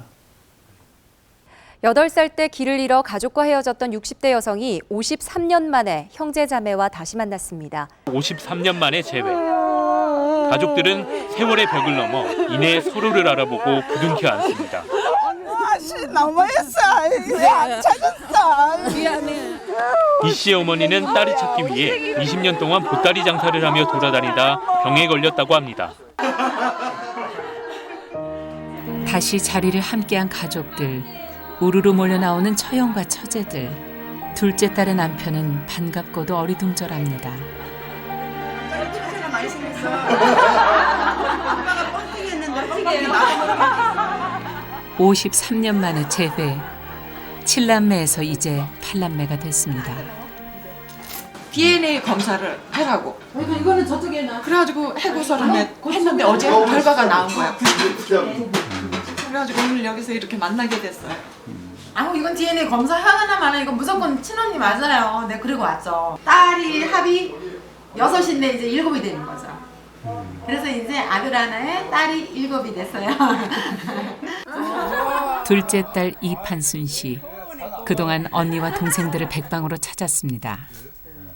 8살 때 길을 잃어 가족과 헤어졌던 60대 여성이 53년 만에 형제 자매와 다시 만났습니다. 53년 만에 재회. 가족들은 세월의 벽을 넘어 이내 서로를 알아보고 부둥켜 안습니다. 너무했어. 왜안 찾았어. 미안해. 이 씨의 어머니는 딸을 찾기 위해 20년 동안 보따리 장사를 하며 돌아다니다 병에 걸렸다고 합니다. 다시 자리를 함께한 가족들, 우르르 몰려 나오는 처형과 처제들. 둘째 딸의 남편은 반갑고도 어리둥절합니다. 처제가 많이 생겼어. 엄마가 뻥튀기했는데 53년 만에 재회. 7남매에서 이제 8남매가 됐습니다. DNA 검사를 하라고. 그러니까 이거는 저쪽에 나. 그래가지고 해고서를 했는데 어제 결과가 나온 거야. 99. 그래가지고 오늘 여기서 이렇게 만나게 됐어요. 아우 이건 DNA 검사 하나 마나 이건 무조건 친언니 맞아요. 네 그리고 왔죠. 딸이 합이 6인데 이제 7이 되는 거죠. 그래서 이제 아들 하나에 딸이 7이 됐어요. 둘째 딸 이판순 씨. 그동안 언니와 동생들을 백방으로 찾았습니다.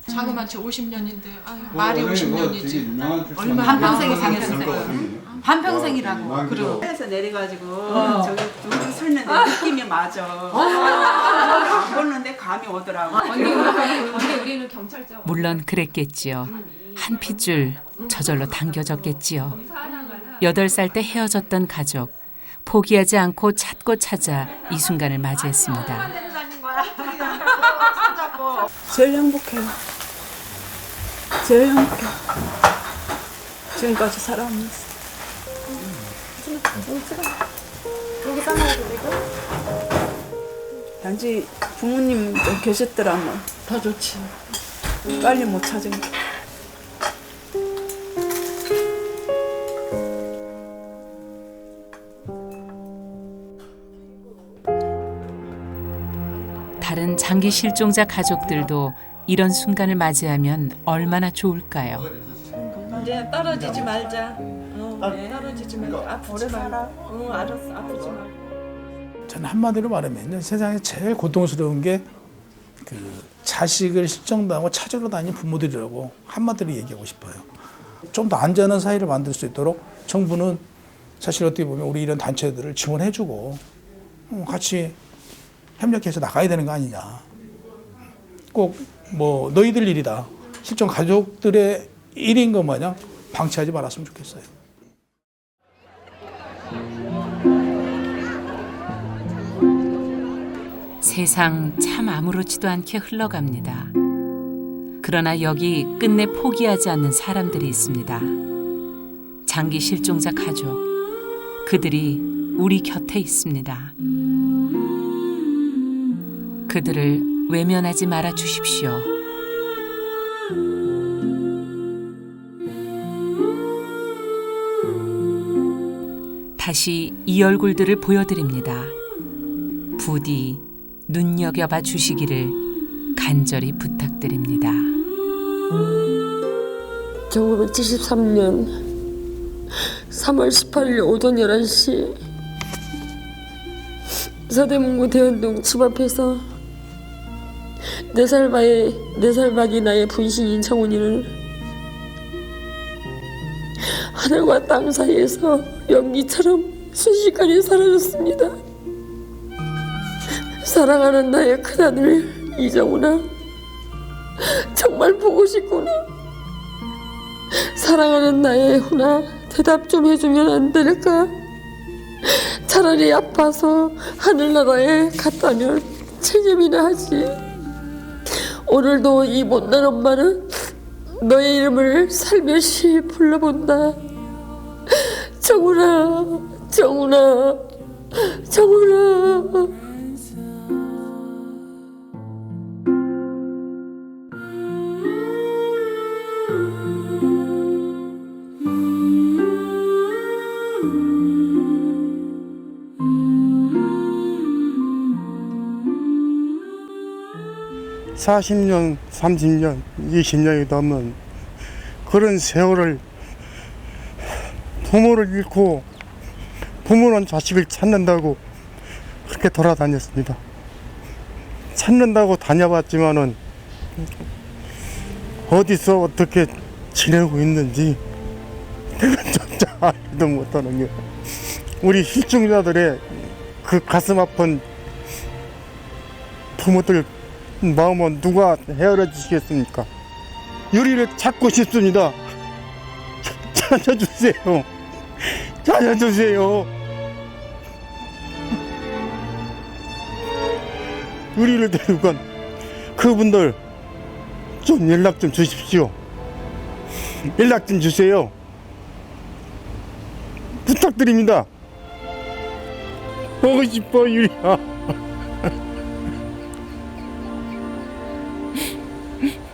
자그마치 50년인데 말이 50년이지. 얼마 반평생이 생겼어요. 반평생이라고. 그리고 에서 내려가지고 저기 둘이 서 있는데 느낌이 맞아. 안 보는데 감이 오더라고. 언니 우리는 경찰서. 물론 그랬겠지요. 한 핏줄 저절로 당겨졌겠지요. 8살 때 헤어졌던 가족. 포기하지 않고 찾고 찾아 이 순간을 맞이했습니다. 제일 행복해요. 제일 행복해. 지금까지 살아오면서. 여기 싸먹어도 되고? 단지 부모님 좀 계셨더라면 더 좋지. 빨리 못 찾은 게. 다른 장기 실종자 가족들도 이런 순간을 맞이하면 얼마나 좋을까요? 이제 떨어지지 말자. 떨어지지 말자. 아프지 마라. 알았어. 아프지 마. 저는 한마디로 말하면 세상에 제일 고통스러운 게 그 자식을 실종당하고 찾으러 다니는 부모들이라고 한마디로 얘기하고 싶어요. 좀 더 안전한 사회를 만들 수 있도록 정부는 사실 어떻게 보면 우리 이런 단체들을 지원해주고 같이 협력해서 나가야 되는 거 아니냐. 꼭 뭐 너희들 일이다. 실종 가족들의 일인 것 마냥 방치하지 말았으면 좋겠어요. 세상 참 아무렇지도 않게 흘러갑니다. 그러나 여기 끝내 포기하지 않는 사람들이 있습니다. 장기 실종자 가족. 그들이 우리 곁에 있습니다. 그들을 외면하지 말아 주십시오. 다시 이 얼굴들을 보여드립니다. 부디 눈여겨봐 주시기를 간절히 부탁드립니다. 1973년 3월 18일 오전 11시 서대문구 대연동 집 앞에서 4살 박이 나의 분신인 정훈이를 하늘과 땅 사이에서 연기처럼 순식간에 사라졌습니다. 사랑하는 나의 큰아들 이정훈아, 정말 보고 싶구나. 사랑하는 나의 훈아, 대답 좀 해주면 안 될까? 차라리 아파서 하늘나라에 갔다면 체념이나 하지. 오늘도 이 못난 엄마는 너의 이름을 살며시 불러본다. 정훈아, 정훈아, 정훈아. (40년) (30년) (20년이) 넘는 그런 세월을 부모를 잃고 부모는 자식을 찾는다고 그렇게 돌아다녔습니다. 찾는다고 다녀봤지만은 어디서 어떻게 지내고 있는지 그것조차 알지도 못하는 게 우리 실종자들의 그 가슴 아픈 부모들 마음은 누가 헤아려 주시겠습니까? 유리를 찾고 싶습니다. 찾아주세요. 찾아주세요. 유리를 데리고 간 그분들 좀 연락 좀 주십시오. 연락 좀 주세요. 부탁드립니다. 보고 싶어, 유리야.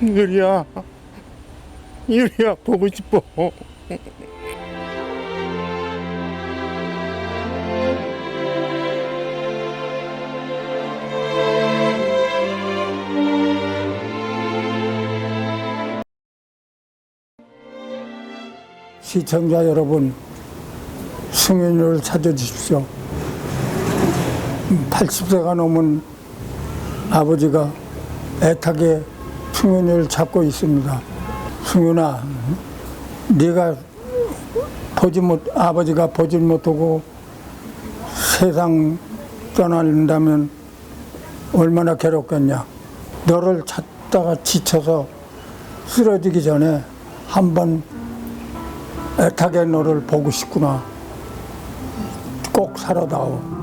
유리야. 유리야, 보고 싶어. 시청자 여러분, 승윤이를 찾아주십시오. 80세가 넘은 아버지가 애타게 승윤이를 찾고 있습니다. 승윤아, 네가 아버지가 보질 못하고 세상 떠난다면 얼마나 괴롭겠냐. 너를 찾다가 지쳐서 쓰러지기 전에 한번 애타게 너를 보고 싶구나. 꼭 살아다오.